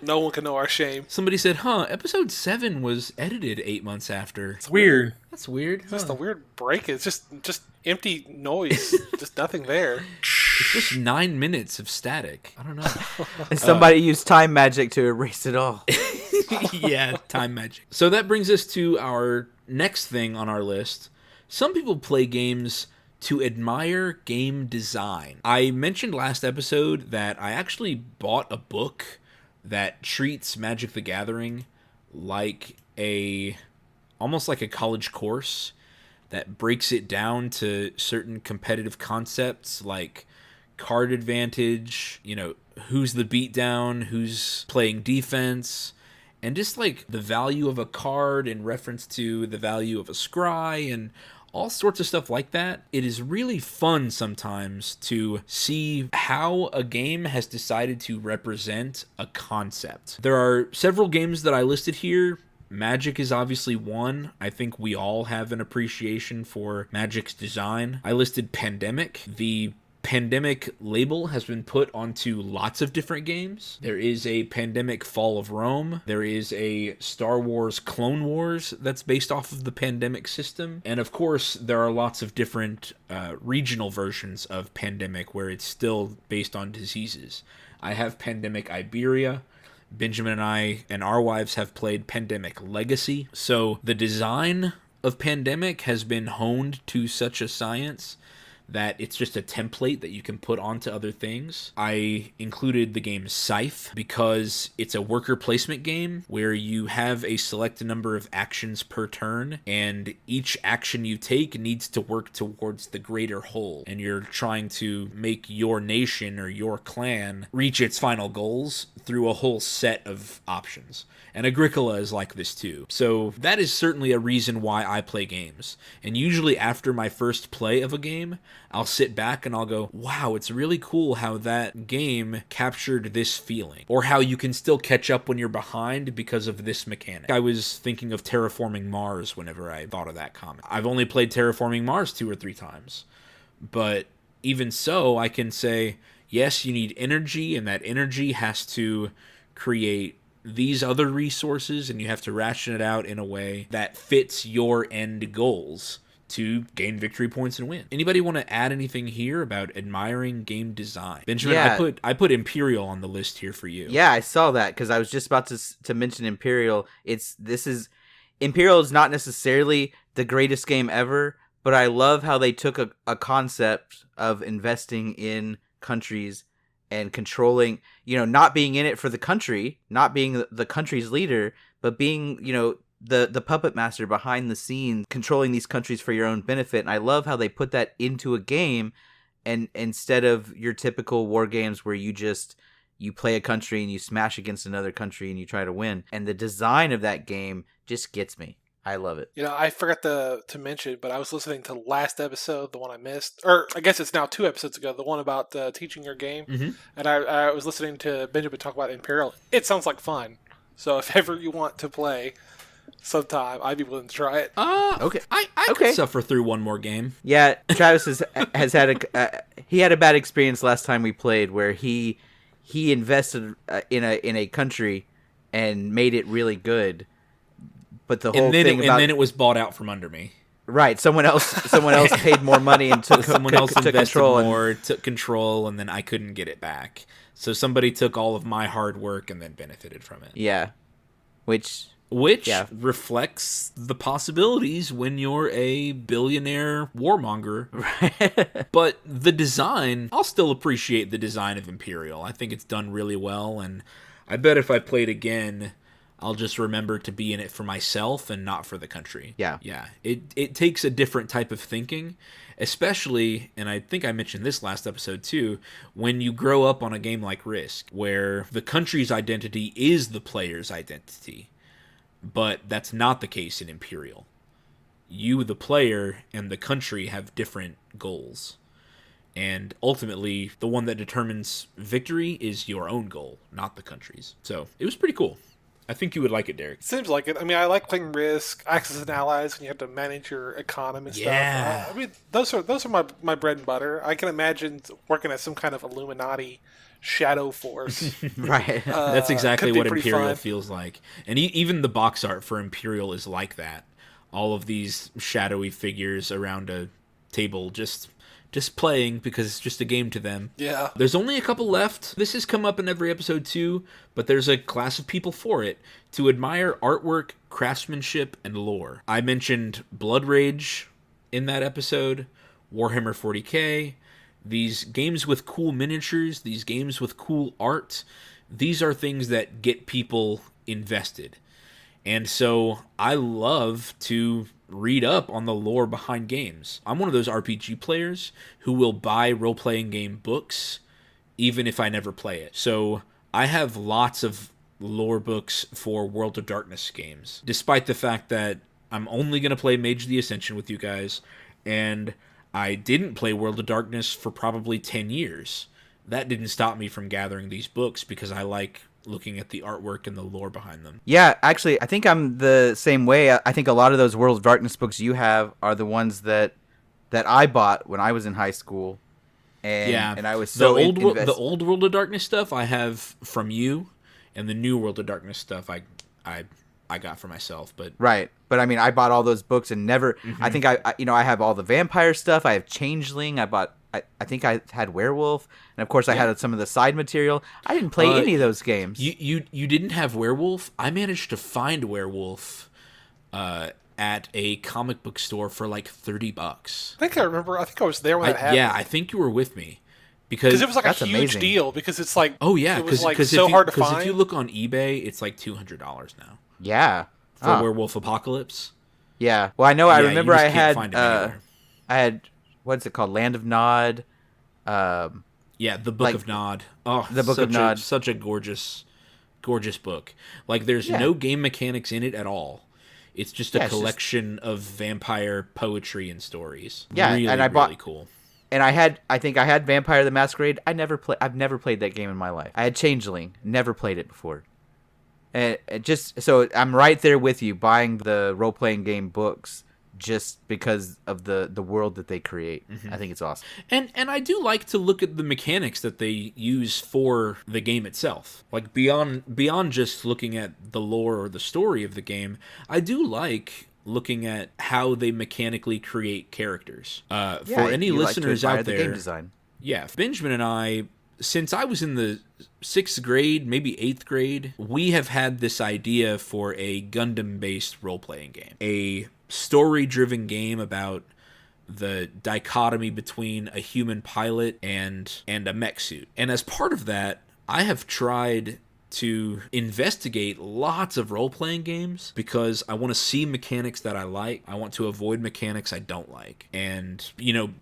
No one can know our shame. Somebody said, episode 7 was edited 8 months after. It's weird. That's weird. It's just a weird break. It's just empty noise. Just nothing there. It's just 9 minutes of static. I don't know. And somebody used time magic to erase it all. Yeah, time magic. So that brings us to our next thing on our list. Some people play games to admire game design. I mentioned last episode that I actually bought a book that treats Magic the Gathering like almost like a college course that breaks it down to certain competitive concepts like card advantage, you know, who's the beatdown, who's playing defense, and just like the value of a card in reference to the value of a scry and all sorts of stuff like that. It is really fun sometimes to see how a game has decided to represent a concept. There are several games that I listed here. Magic is obviously one. I think we all have an appreciation for Magic's design. I listed Pandemic. The Pandemic label has been put onto lots of different games. There is a Pandemic Fall of Rome. There is a Star Wars Clone Wars that's based off of the Pandemic system. And of course, there are lots of different regional versions of Pandemic where it's still based on diseases. I have Pandemic Iberia. Benjamin and I and our wives have played Pandemic Legacy. So the design of Pandemic has been honed to such a science that it's just a template that you can put onto other things. I included the game Scythe because it's a worker placement game where you have a select number of actions per turn, and each action you take needs to work towards the greater whole, and you're trying to make your nation or your clan reach its final goals through a whole set of options. And Agricola is like this too. So that is certainly a reason why I play games. And usually after my first play of a game, I'll sit back and I'll go, wow, it's really cool how that game captured this feeling. Or how you can still catch up when you're behind because of this mechanic. I was thinking of Terraforming Mars whenever I thought of that comment. I've only played Terraforming Mars 2 or 3 times. But even so, I can say, yes, you need energy, and that energy has to create these other resources, and you have to ration it out in a way that fits your end goals to gain victory points and win. Anybody want to add anything here about admiring game design? Benjamin, Yeah. I put Imperial on the list here for you. Yeah, I saw that because I was just about to mention Imperial. Imperial is not necessarily the greatest game ever, but I love how they took a concept of investing in countries and controlling, not being in it for the country, not being the country's leader, but being, the puppet master behind the scenes, controlling these countries for your own benefit. And I love how they put that into a game, and instead of your typical war games where you play a country and you smash against another country and you try to win. And the design of that game just gets me. I love it. I forgot to mention, but I was listening to the last episode, the one I missed, or I guess it's now 2 episodes ago, the one about teaching your game. Mm-hmm. And I was listening to Benjamin talk about Imperial. It sounds like fun. So if ever you want to play sometime, I'd be willing to try it. Okay. I Okay. could suffer through one more game. Yeah, Travis has had he had a bad experience last time we played where he invested in a country and made it really good. But the whole thing about... And then it was bought out from under me. Right, someone else paid more money and took Invested control. more, took control, and then I couldn't get it back. So somebody took all of my hard work and then benefited from it. Yeah, which reflects the possibilities when you're a billionaire warmonger. Right. But the design, I'll still appreciate the design of Imperial. I think it's done really well, and I bet if I played again, I'll just remember to be in it for myself and not for the country. Yeah. Yeah. It takes a different type of thinking, especially, and I think I mentioned this last episode too, when you grow up on a game like Risk, where the country's identity is the player's identity. But that's not the case in Imperial. You, the player, and the country have different goals. And ultimately, the one that determines victory is your own goal, not the country's. So, it was pretty cool. I think you would like it, Derek. Seems like it. I mean, I like playing Risk, Axis and Allies, when you have to manage your economy and Yeah. stuff. I mean, those are my bread and butter. I can imagine working at some kind of Illuminati shadow force. right. That's exactly could be what pretty Imperial fun. feels like. And even the box art for Imperial is like that. All of these shadowy figures around a table just playing because it's just a game to them. Yeah. There's only a couple left. This has come up in every episode too, but there's a class of people for it to admire artwork, craftsmanship, and lore. I mentioned Blood Rage in that episode, Warhammer 40k, these games with cool miniatures, these games with cool art. These are things that get people invested. And so I love to read up on the lore behind games. I'm one of those RPG players who will buy role-playing game books even if I never play it. So I have lots of lore books for World of Darkness games, despite the fact that I'm only going to play Mage of the Ascension with you guys, and I didn't play World of Darkness for probably 10 years. That didn't stop me from gathering these books because I like looking at the artwork and the lore behind them. Yeah, actually, I think I'm the same way. I think a lot of those World of Darkness books you have are the ones that I bought when I was in high school. And I was so the old World of Darkness stuff I have from you, and the new World of Darkness stuff I got for myself. But right. But I mean, I bought all those books and never. Mm-hmm. I think I have all the vampire stuff. I have Changeling. I think I had Werewolf, and of course I had some of the side material. I didn't play any of those games. You didn't have Werewolf? I managed to find Werewolf at a comic book store for like $30. I think I remember. I think I was there when that happened. Yeah, I think you were with me. Because it was like That's a huge amazing. deal. Because it's like, Oh yeah, it was like because so hard to find. Because if you look on eBay, it's like $200 now Yeah. for Werewolf Apocalypse. Yeah. Well, I know. I Yeah, remember you just I can't had. find 'em anywhere. I had. What's it called? Land of Nod. Yeah, the Book of Nod. Oh, the Book of Nod. Such a gorgeous book. Like, there's no game mechanics in it at all. It's just a collection of vampire poetry and stories. Yeah, really, and I bought. really cool. And I think I had Vampire the Masquerade. I've never played that game in my life. I had Changeling, never played it before. And just so I'm right there with you, buying the role playing game books just because of the world that they create. Mm-hmm. I think it's awesome. And I do like to look at the mechanics that they use for the game itself. Like beyond just looking at the lore or the story of the game, I do like looking at how they mechanically create characters. For any listeners out there, game design. Yeah, Benjamin and I, since I was in the 6th grade, maybe 8th grade, we have had this idea for a Gundam-based role-playing game. A story-driven game about the dichotomy between a human pilot and a mech suit. And as part of that, I have tried to investigate lots of role-playing games because I want to see mechanics that I like. I want to avoid mechanics I don't like. And,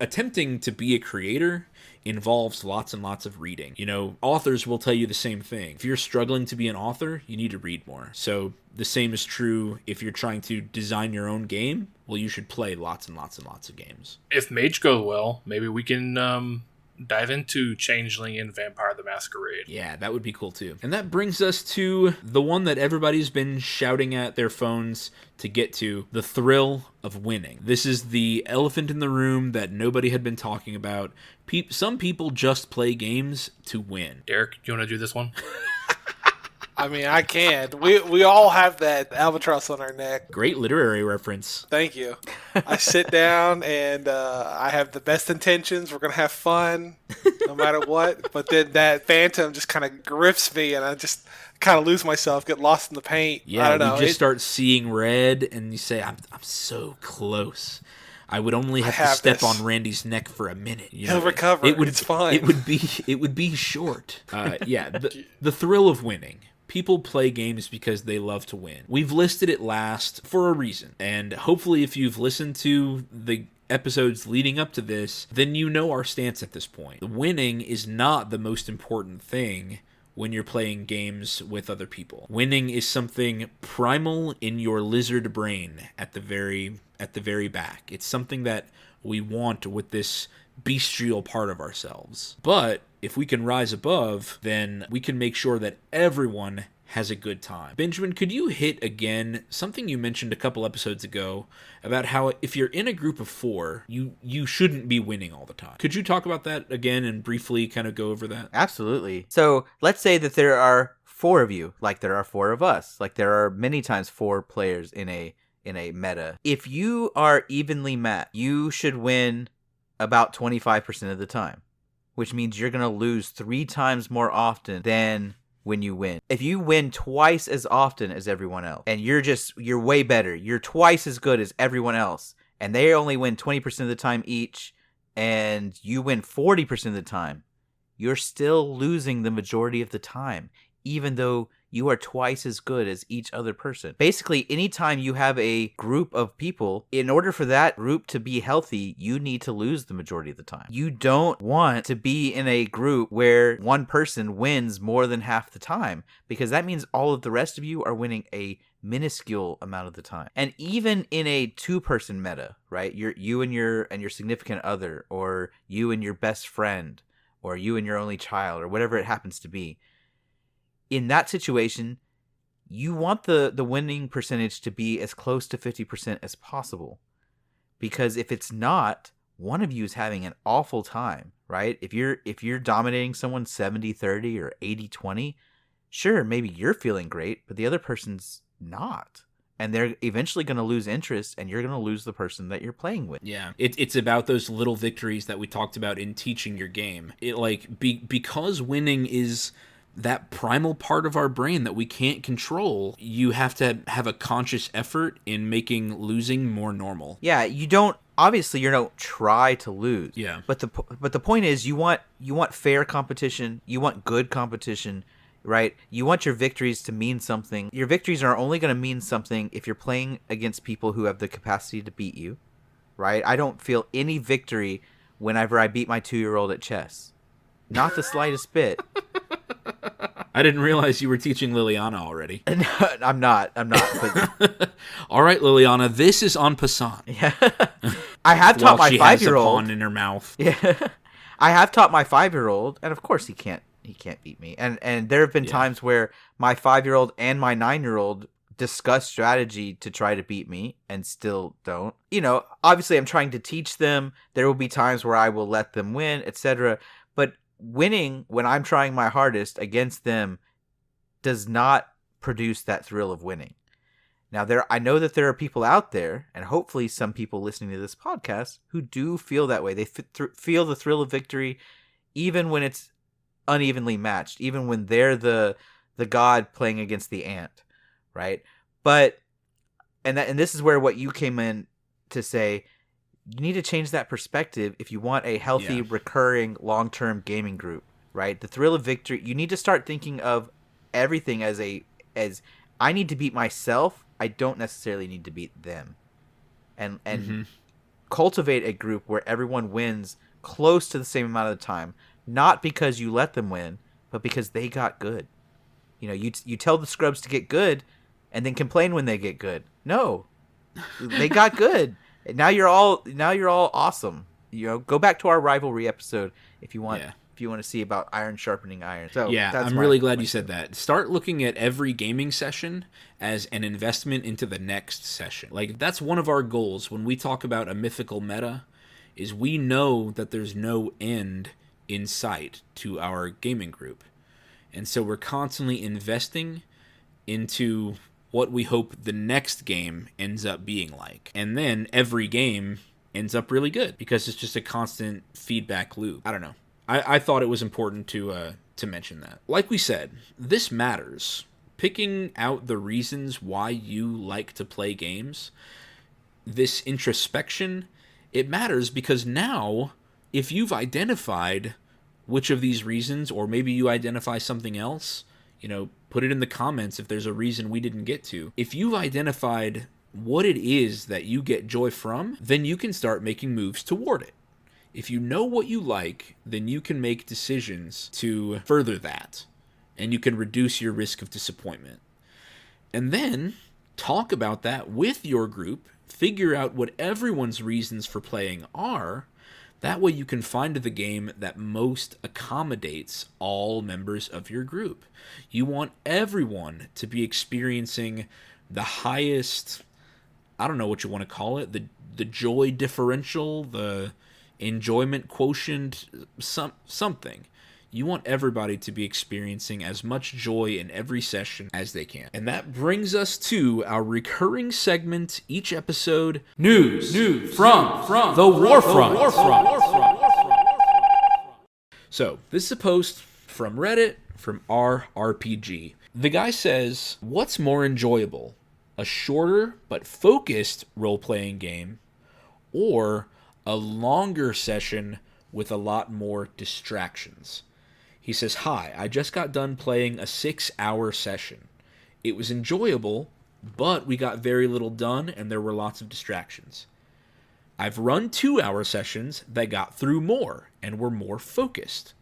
attempting to be a creator involves lots and lots of reading. Authors will tell you the same thing. If you're struggling to be an author, you need to read more. So the same is true if you're trying to design your own game. Well, you should play lots and lots and lots of games. If Mage goes well, maybe we can dive into Changeling and Vampire the Masquerade. Yeah, that would be cool too. And that brings us to the one that everybody's been shouting at their phones to get to, the thrill of winning. This is the elephant in the room that nobody had been talking about. Some people just play games to win. Derek, you want to do this one? I mean, I can. We all have that albatross on our neck. Great literary reference. Thank you. I sit down and I have the best intentions. We're going to have fun no matter what. But then that phantom just kind of grips me and I just kind of lose myself, get lost in the paint. Yeah, I don't know. You just start seeing red and you say, I'm so close. I would only have to step on Randy's neck for a minute. He'll recover. It's fine. It would be short. The thrill of winning. People play games because they love to win. We've listed it last for a reason. And hopefully if you've listened to the episodes leading up to this, then you know our stance at this point. Winning is not the most important thing when you're playing games with other people. Winning is something primal in your lizard brain at the very back. It's something that we want with this bestial part of ourselves. But if we can rise above, then we can make sure that everyone has a good time. Benjamin, could you hit again something you mentioned a couple episodes ago about how if you're in a group of 4, you shouldn't be winning all the time? Could you talk about that again and briefly kind of go over that? Absolutely. So let's say that there are 4 of you, like there are 4 of us, like there are many times 4 players in a meta. If you are evenly matched, you should win about 25% of the time, which means you're going to lose 3 times more often than when you win. If you win twice as often as everyone else, and you're way better, you're twice as good as everyone else, and they only win 20% of the time each, and you win 40% of the time, you're still losing the majority of the time, even though you are twice as good as each other person. Basically, anytime you have a group of people, in order for that group to be healthy, you need to lose the majority of the time. You don't want to be in a group where one person wins more than half the time, because that means all of the rest of you are winning a minuscule amount of the time. And even in a 2-person meta, right? You and your significant other, or you and your best friend, or you and your only child, or whatever it happens to be. In that situation, you want the winning percentage to be as close to 50% as possible. Because if it's not, one of you is having an awful time, right? If you're dominating someone 70-30 or 80-20, sure, maybe you're feeling great, but the other person's not. And they're eventually going to lose interest, and you're going to lose the person that you're playing with. Yeah, it's about those little victories that we talked about in teaching your game. Because winning is that primal part of our brain that we can't control, you have to have a conscious effort in making losing more normal. Yeah, you don't try to lose. Yeah. But the point is you want fair competition, you want good competition, right? You want your victories to mean something. Your victories are only going to mean something if you're playing against people who have the capacity to beat you, right? I don't feel any victory whenever I beat my 2-year-old at chess. Not the slightest bit. I didn't realize you were teaching Liliana already. I'm not. But... All right, Liliana, this is en passant. Yeah. I have taught my 5-year-old. She has a pawn in her mouth. Yeah. I have taught my 5-year-old, and of course he can't beat me. And there have been times where my 5-year-old and my 9-year-old discuss strategy to try to beat me and still don't. You know, obviously I'm trying to teach them. There will be times where I will let them win, etc. But winning when I'm trying my hardest against them does not produce that thrill of winning. Now, I know that there are people out there, and hopefully some people listening to this podcast, who do feel that way. They feel the thrill of victory even when it's unevenly matched, even when they're the god playing against the ant, right? But and this is where what you came in to say, you need to change that perspective if you want a healthy, recurring, long-term gaming group, right? The thrill of victory, you need to start thinking of everything as I need to beat myself. I don't necessarily need to beat them. And cultivate a group where everyone wins close to the same amount of the time, not because you let them win, but because they got good. You know, you tell the scrubs to get good and then complain when they get good. No. They got good. Now you're all awesome. You know, go back to our rivalry episode if you want to see about iron sharpening iron. So I'm really glad you said that. Start looking at every gaming session as an investment into the next session. Like, that's one of our goals when we talk about a mythical meta, is we know that there's no end in sight to our gaming group. And so we're constantly investing into what we hope the next game ends up being like. And then every game ends up really good because it's just a constant feedback loop. I don't know. I thought it was important to mention that. Like we said, this matters. Picking out the reasons why you like to play games, this introspection, it matters because now, if you've identified which of these reasons, or maybe you identify something else, you know, put it in the comments if there's a reason we didn't get to. If you've identified what it is that you get joy from, then you can start making moves toward it. If you know what you like, then you can make decisions to further that, and you can reduce your risk of disappointment. And then talk about that with your group, figure out what everyone's reasons for playing are. That way you can find the game that most accommodates all members of your group. You want everyone to be experiencing the highest, I don't know what you want to call it, the joy differential, the enjoyment quotient, something. You want everybody to be experiencing as much joy in every session as they can. And that brings us to our recurring segment each episode, News from the Warfront. So, this is a post from Reddit from RRPG. The guy says, what's more enjoyable? A shorter but focused role-playing game, or a longer session with a lot more distractions? He says, hi, I just got done playing a 6-hour session. It was enjoyable, but we got very little done and there were lots of distractions. I've run 2-hour sessions that got through more and were more focused.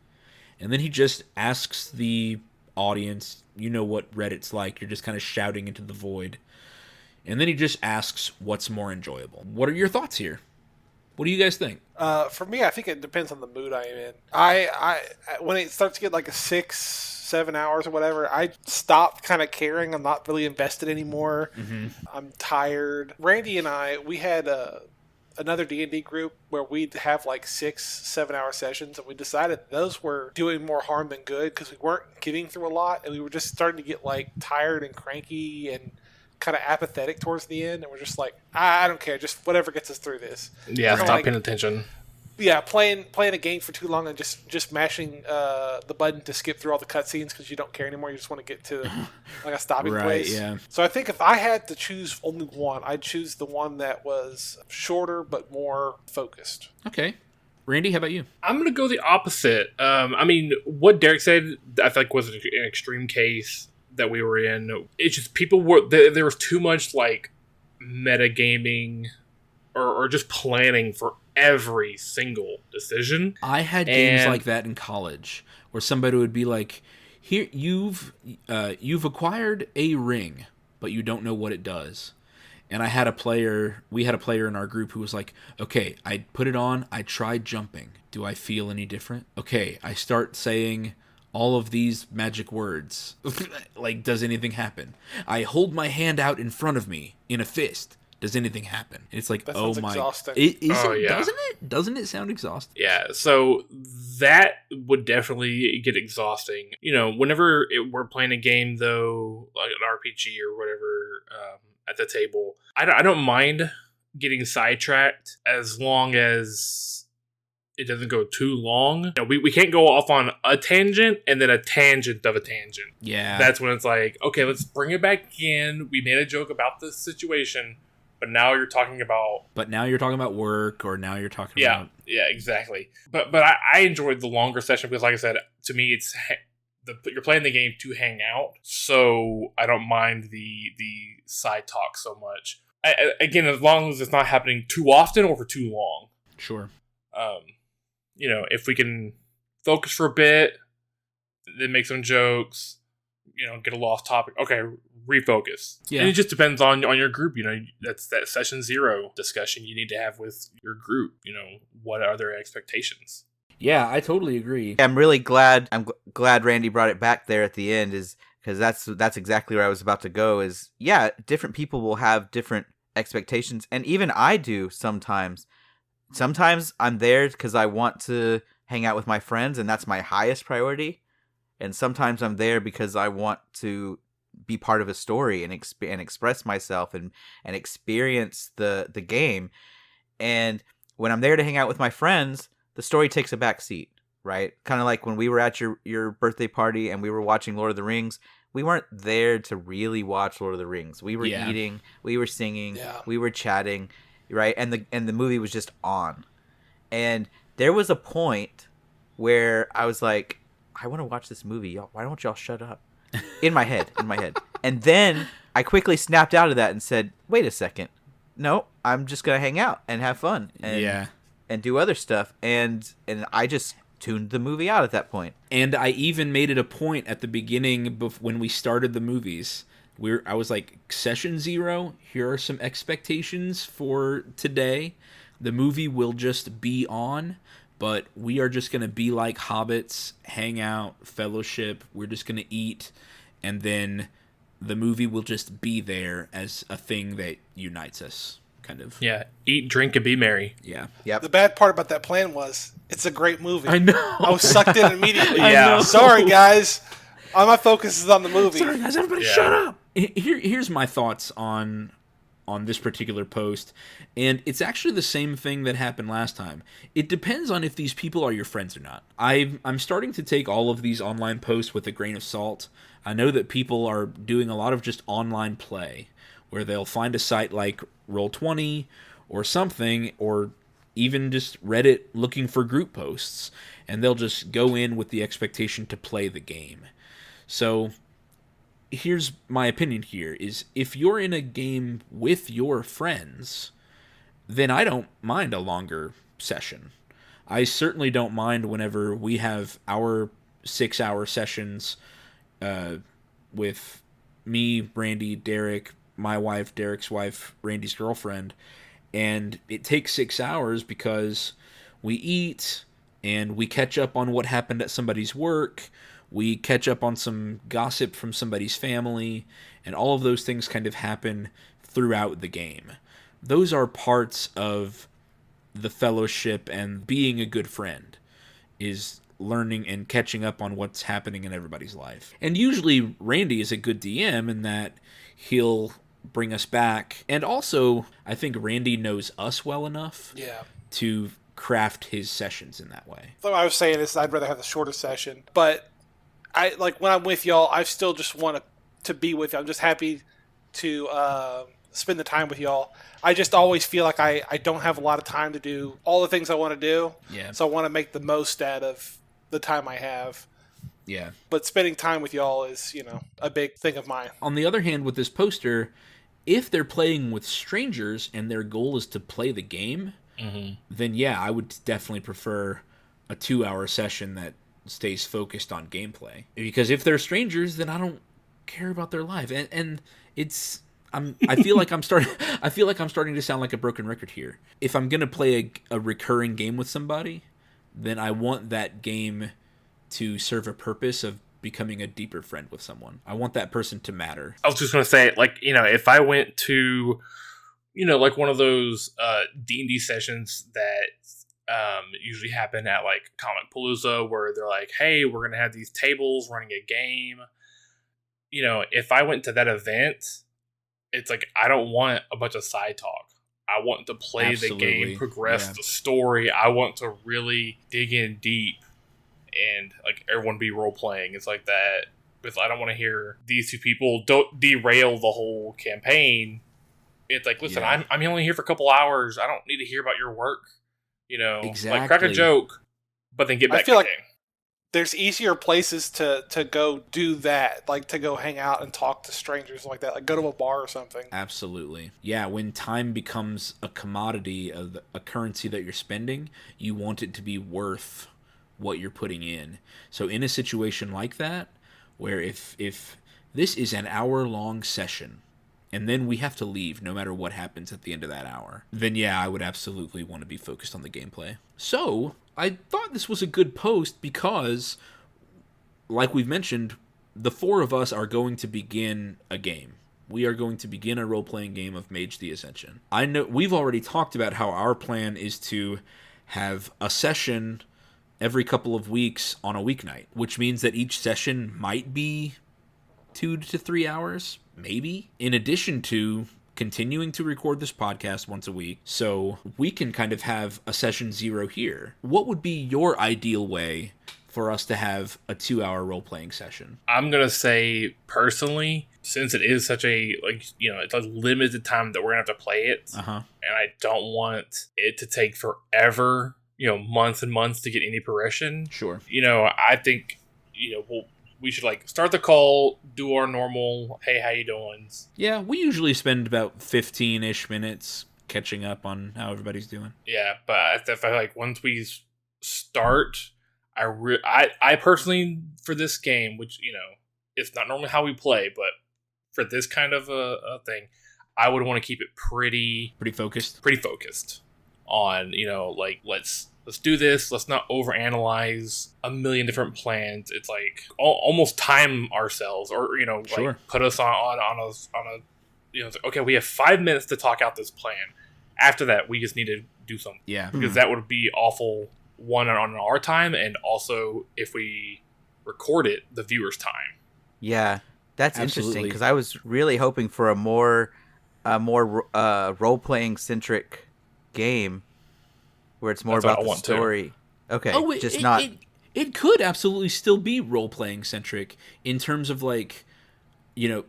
And then he just asks the audience, you know what Reddit's like, you're just kind of shouting into the void. And then he just asks, what's more enjoyable? What are your thoughts here? What do you guys think? For me, I think it depends on the mood I'm in. I when it starts to get like a 6-7 hours or whatever, I stop kind of caring. I'm not really invested anymore. Mm-hmm. I'm tired. Randy and we had another D&D group where we'd have like 6-7 hour sessions, and we decided those were doing more harm than good because we weren't getting through a lot, and we were just starting to get like tired and cranky and kind of apathetic towards the end, and we're just like, I don't care, just whatever gets us through this. Yeah, stop paying attention. Yeah, playing a game for too long and just mashing the button to skip through all the cutscenes because you don't care anymore. You just want to get to like a stopping Right, place. yeah. So I think if I had to choose only one, I'd choose the one that was shorter but more focused. Okay. Randy, how about you? I'm going to go the opposite. I mean, what Derek said, I feel like was an extreme case that we were in. It's just people were, there was too much like metagaming or just planning for every single decision. I had games like that in college where somebody would be like, "Here, you've acquired a ring, but you don't know what it does." And we had a player in our group who was like, "Okay, I put it on, I tried jumping. Do I feel any different? Okay, I start saying all of these magic words. Like, does anything happen? I hold my hand out in front of me in a fist. Does anything happen?" It's like, That oh sounds my, exhausting. yeah. Yeah. Doesn't it sound exhausting? Yeah, so that would definitely get exhausting. You know, whenever we're playing a game, though, like an RPG or whatever, at the table, I don't mind getting sidetracked as long as it doesn't go too long. You know, we can't go off on a tangent and then a tangent of a tangent. Yeah. That's when it's like, okay, let's bring it back in. We made a joke about this situation, but now you're talking about work, or now you're talking yeah, about... yeah, exactly. But I enjoyed the longer session because, like I said, to me, it's you're playing the game to hang out, so I don't mind the side talk so much. Again, as long as it's not happening too often or for too long. Sure. You know, if we can focus for a bit, then make some jokes, you know, get a little off topic. Okay, refocus. Yeah. And it just depends on your group. You know, that's that session 0 discussion you need to have with your group. You know, what are their expectations? Yeah, I totally agree. I'm really glad. Glad Randy brought it back there at the end, is because that's exactly where I was about to go. Is yeah, different people will have different expectations, and even I do sometimes. Sometimes I'm there because I want to hang out with my friends, and that's my highest priority. And sometimes I'm there because I want to be part of a story and express myself and experience the game. And when I'm there to hang out with my friends, the story takes a back seat, right? Kind of like when we were at your birthday party and we were watching Lord of the Rings. We weren't there to really watch Lord of the Rings. We were eating, we were singing, we were chatting, right? And the movie was just on. And there was a point where I was like, I want to watch this movie. Y'all, why don't y'all shut up? In my head. And then I quickly snapped out of that and said, wait a second. No, I'm just going to hang out and have fun and do other stuff. And I just tuned the movie out at that point. And I even made it a point at the beginning when we started the movies. I was like, session 0, here are some expectations for today. The movie will just be on, but we are just going to be like hobbits, hang out, fellowship. We're just going to eat, and then the movie will just be there as a thing that unites us, kind of. Yeah, eat, drink, and be merry. Yeah. Yep. The bad part about that plan was it's a great movie. I know. I was sucked in immediately. Yeah. Sorry, guys. All my focus is on the movie. Sorry, guys, everybody shut up. Here's my thoughts on this particular post, and it's actually the same thing that happened last time. It depends on if these people are your friends or not. I'm starting to take all of these online posts with a grain of salt. I know that people are doing a lot of just online play, where they'll find a site like Roll20 or something, or even just Reddit looking for group posts, and they'll just go in with the expectation to play the game. So here's my opinion here, is if you're in a game with your friends, then I don't mind a longer session. I certainly don't mind whenever we have our 6-hour sessions with me, Randy, Derek, my wife, Derek's wife, Randy's girlfriend, and it takes 6 hours because we eat and we catch up on what happened at somebody's work. We catch up on some gossip from somebody's family, and all of those things kind of happen throughout the game. Those are parts of the fellowship and being a good friend, is learning and catching up on what's happening in everybody's life. And usually Randy is a good DM in that he'll bring us back. And also, I think Randy knows us well enough to craft his sessions in that way. What I was saying is I'd rather have the shorter session, but I like when I'm with y'all, I still just want to be with you. I'm just happy to spend the time with y'all. I just always feel like I don't have a lot of time to do all the things I want to do. Yeah. So I want to make the most out of the time I have. Yeah. But spending time with y'all is, a big thing of mine. On the other hand, with this poster, if they're playing with strangers and their goal is to play the game, then yeah, I would definitely prefer a 2-hour session that stays focused on gameplay. Because if they're strangers, then I don't care about their life, and it's I feel like I'm starting to sound like a broken record here. If I'm gonna play a recurring game with somebody, then I want that game to serve a purpose of becoming a deeper friend with someone. I want that person to matter. I was just going to say, like, if I went to, like one of those D&D sessions that usually happen at, like, Comic Palooza, where they're like, hey, we're going to have these tables running a game. If I went to that event, it's like, I don't want a bunch of side talk. I want to play the game, progress the story. I want to really dig in deep and like everyone be role playing. It's like that. Because I don't want to hear these two people don't derail the whole campaign. It's like, listen, I'm only here for a couple hours. I don't need to hear about your work. Exactly. Like crack a joke, but then get back I feel to like the game. There's easier places to go do that, like to go hang out and talk to strangers like that, like go to a bar or something. Absolutely. Yeah, when time becomes a commodity, a currency that you're spending, you want it to be worth what you're putting in. So in a situation like that, where if this is an hour-long session, and then we have to leave no matter what happens at the end of that hour, then yeah, I would absolutely want to be focused on the gameplay. So, I thought this was a good post because, like we've mentioned, the four of us are going to begin a game. We are going to begin a role-playing game of Mage the Ascension. I know we've already talked about how our plan is to have a session every couple of weeks on a weeknight, which means that each session might be 2 to 3 hours, maybe, in addition to continuing to record this podcast once a week, so we can kind of have a session 0 here. What would be your ideal way for us to have a 2-hour role-playing session? I'm going to say, personally, since it is such a, it's a limited time that we're going to have to play it, and I don't want it to take forever, months and months to get any progression. Sure. I think, we should start the call, do our normal, hey, how you doing? Yeah, we usually spend about 15-ish minutes catching up on how everybody's doing. Yeah, but I feel like once we start, I personally, for this game, which, it's not normally how we play, but for this kind of a thing, I would want to keep it pretty focused on, let's do this. Let's not overanalyze a million different plans. It's like almost time ourselves, or Sure. Put us on a okay, we have 5 minutes to talk out this plan. After that, we just need to do something. Yeah, because that would be awful. One, on our time, and also if we record it, the viewer's time. Yeah, that's interesting Absolutely. because I was really hoping for a more role playing centric game where it's more That's what about I the want too. story. Okay, just not. It could absolutely still be role-playing centric in terms of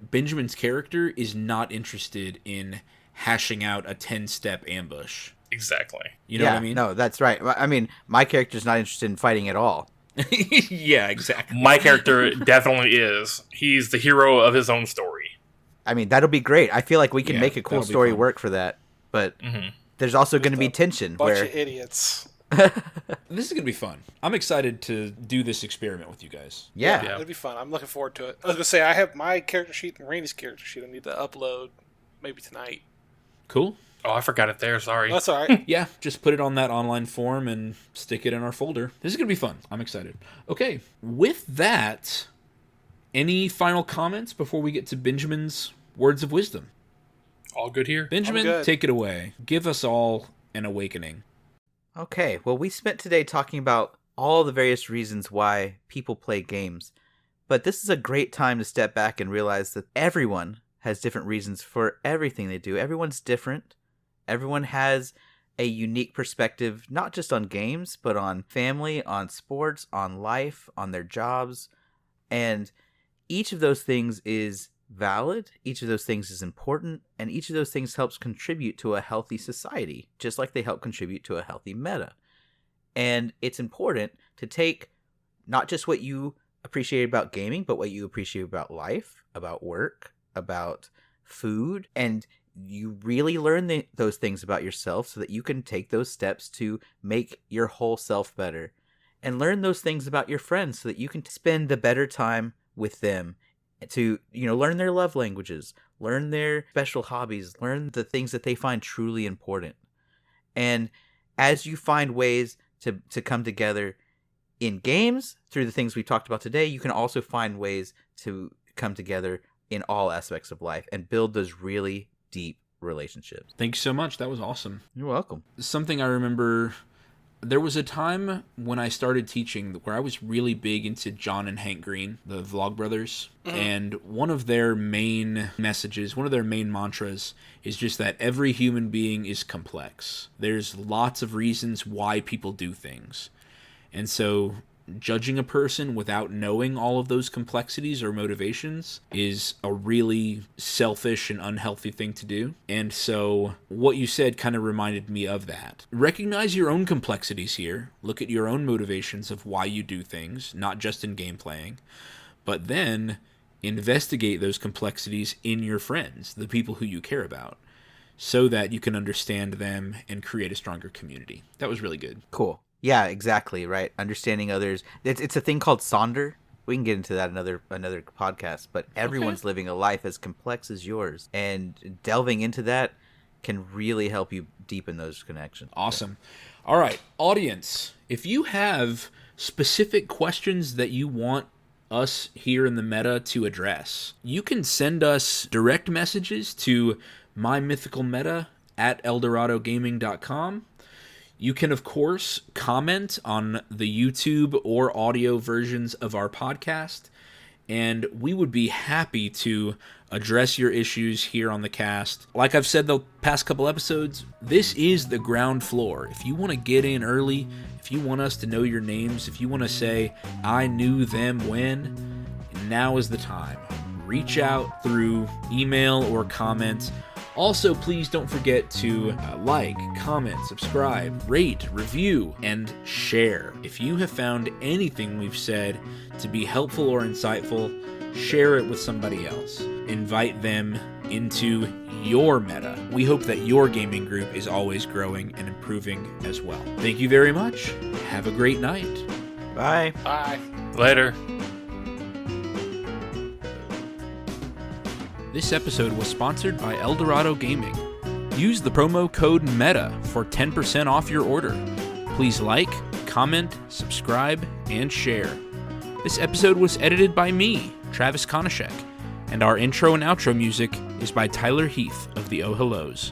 Benjamin's character is not interested in hashing out a 10-step ambush. Exactly. You know what I mean? No, that's right. I mean, my character's not interested in fighting at all. Yeah, exactly. My character definitely is. He's the hero of his own story. I mean, that'll be great. I feel like we can Yeah, make a cool that'll be story fun. work for that. But there's also going to be tension Bunch where of idiots. This is going to be fun. I'm excited to do this experiment with you guys. yeah. It'll be fun. I'm looking forward to it. I was gonna say I have my character sheet and Randy's character sheet. I need to upload maybe tonight. Cool? Oh, I forgot it there. Sorry. That's all right. Yeah, just put it on that online form and stick it in our folder. This is going to be fun. I'm excited. Okay, with that, any final comments before we get to Benjamin's words of wisdom? All good here? Benjamin, good. take it away. Give us all an awakening. Okay, well, we spent today talking about all the various reasons why people play games. But this is a great time to step back and realize that everyone has different reasons for everything they do. Everyone's different. Everyone has a unique perspective, not just on games, but on family, on sports, on life, on their jobs. And each of those things is valid, each of those things is important, and each of those things helps contribute to a healthy society, just like they help contribute to a healthy meta. And it's important to take not just what you appreciate about gaming, but what you appreciate about life, about work, about food, and you really learn those things about yourself so that you can take those steps to make your whole self better. And learn those things about your friends so that you can spend the better time with them, to learn their love languages, learn their special hobbies, learn the things that they find truly important. And as you find ways to come together in games through the things we talked about today, you can also find ways to come together in all aspects of life and build those really deep relationships. Thank you so much. That was awesome. You're welcome. Something I remember, there was a time when I started teaching where I was really big into John and Hank Green, the Vlogbrothers. And one of their main messages, one of their main mantras is just that every human being is complex. There's lots of reasons why people do things. And so judging a person without knowing all of those complexities or motivations is a really selfish and unhealthy thing to do. And so what you said kind of reminded me of that. Recognize your own complexities here. Look at your own motivations of why you do things, not just in game playing, but then investigate those complexities in your friends, the people who you care about, so that you can understand them and create a stronger community. That was really good. Cool. Yeah, exactly, right. Understanding others. It's a thing called Sonder. We can get into that another podcast, but everyone's living a life as complex as yours. And delving into that can really help you deepen those connections. Awesome. All right, audience, if you have specific questions that you want us here in the meta to address, you can send us direct messages to mymythicalmeta at eldoradogaming.com. You can, of course, comment on the YouTube or audio versions of our podcast, and we would be happy to address your issues here on the cast. Like I've said the past couple episodes, this is the ground floor. If you want to get in early, if you want us to know your names, if you want to say, I knew them when, now is the time. Reach out through email or comment. Also, please don't forget to like, comment, subscribe, rate, review, and share. If you have found anything we've said to be helpful or insightful, share it with somebody else. Invite them into your meta. We hope that your gaming group is always growing and improving as well. Thank you very much. Have a great night. Bye. Bye. Later. This episode was sponsored by Eldorado Gaming. Use the promo code META for 10% off your order. Please like, comment, subscribe, and share. This episode was edited by me, Travis Konishek, and our intro and outro music is by Tyler Heath of the Oh Hellos.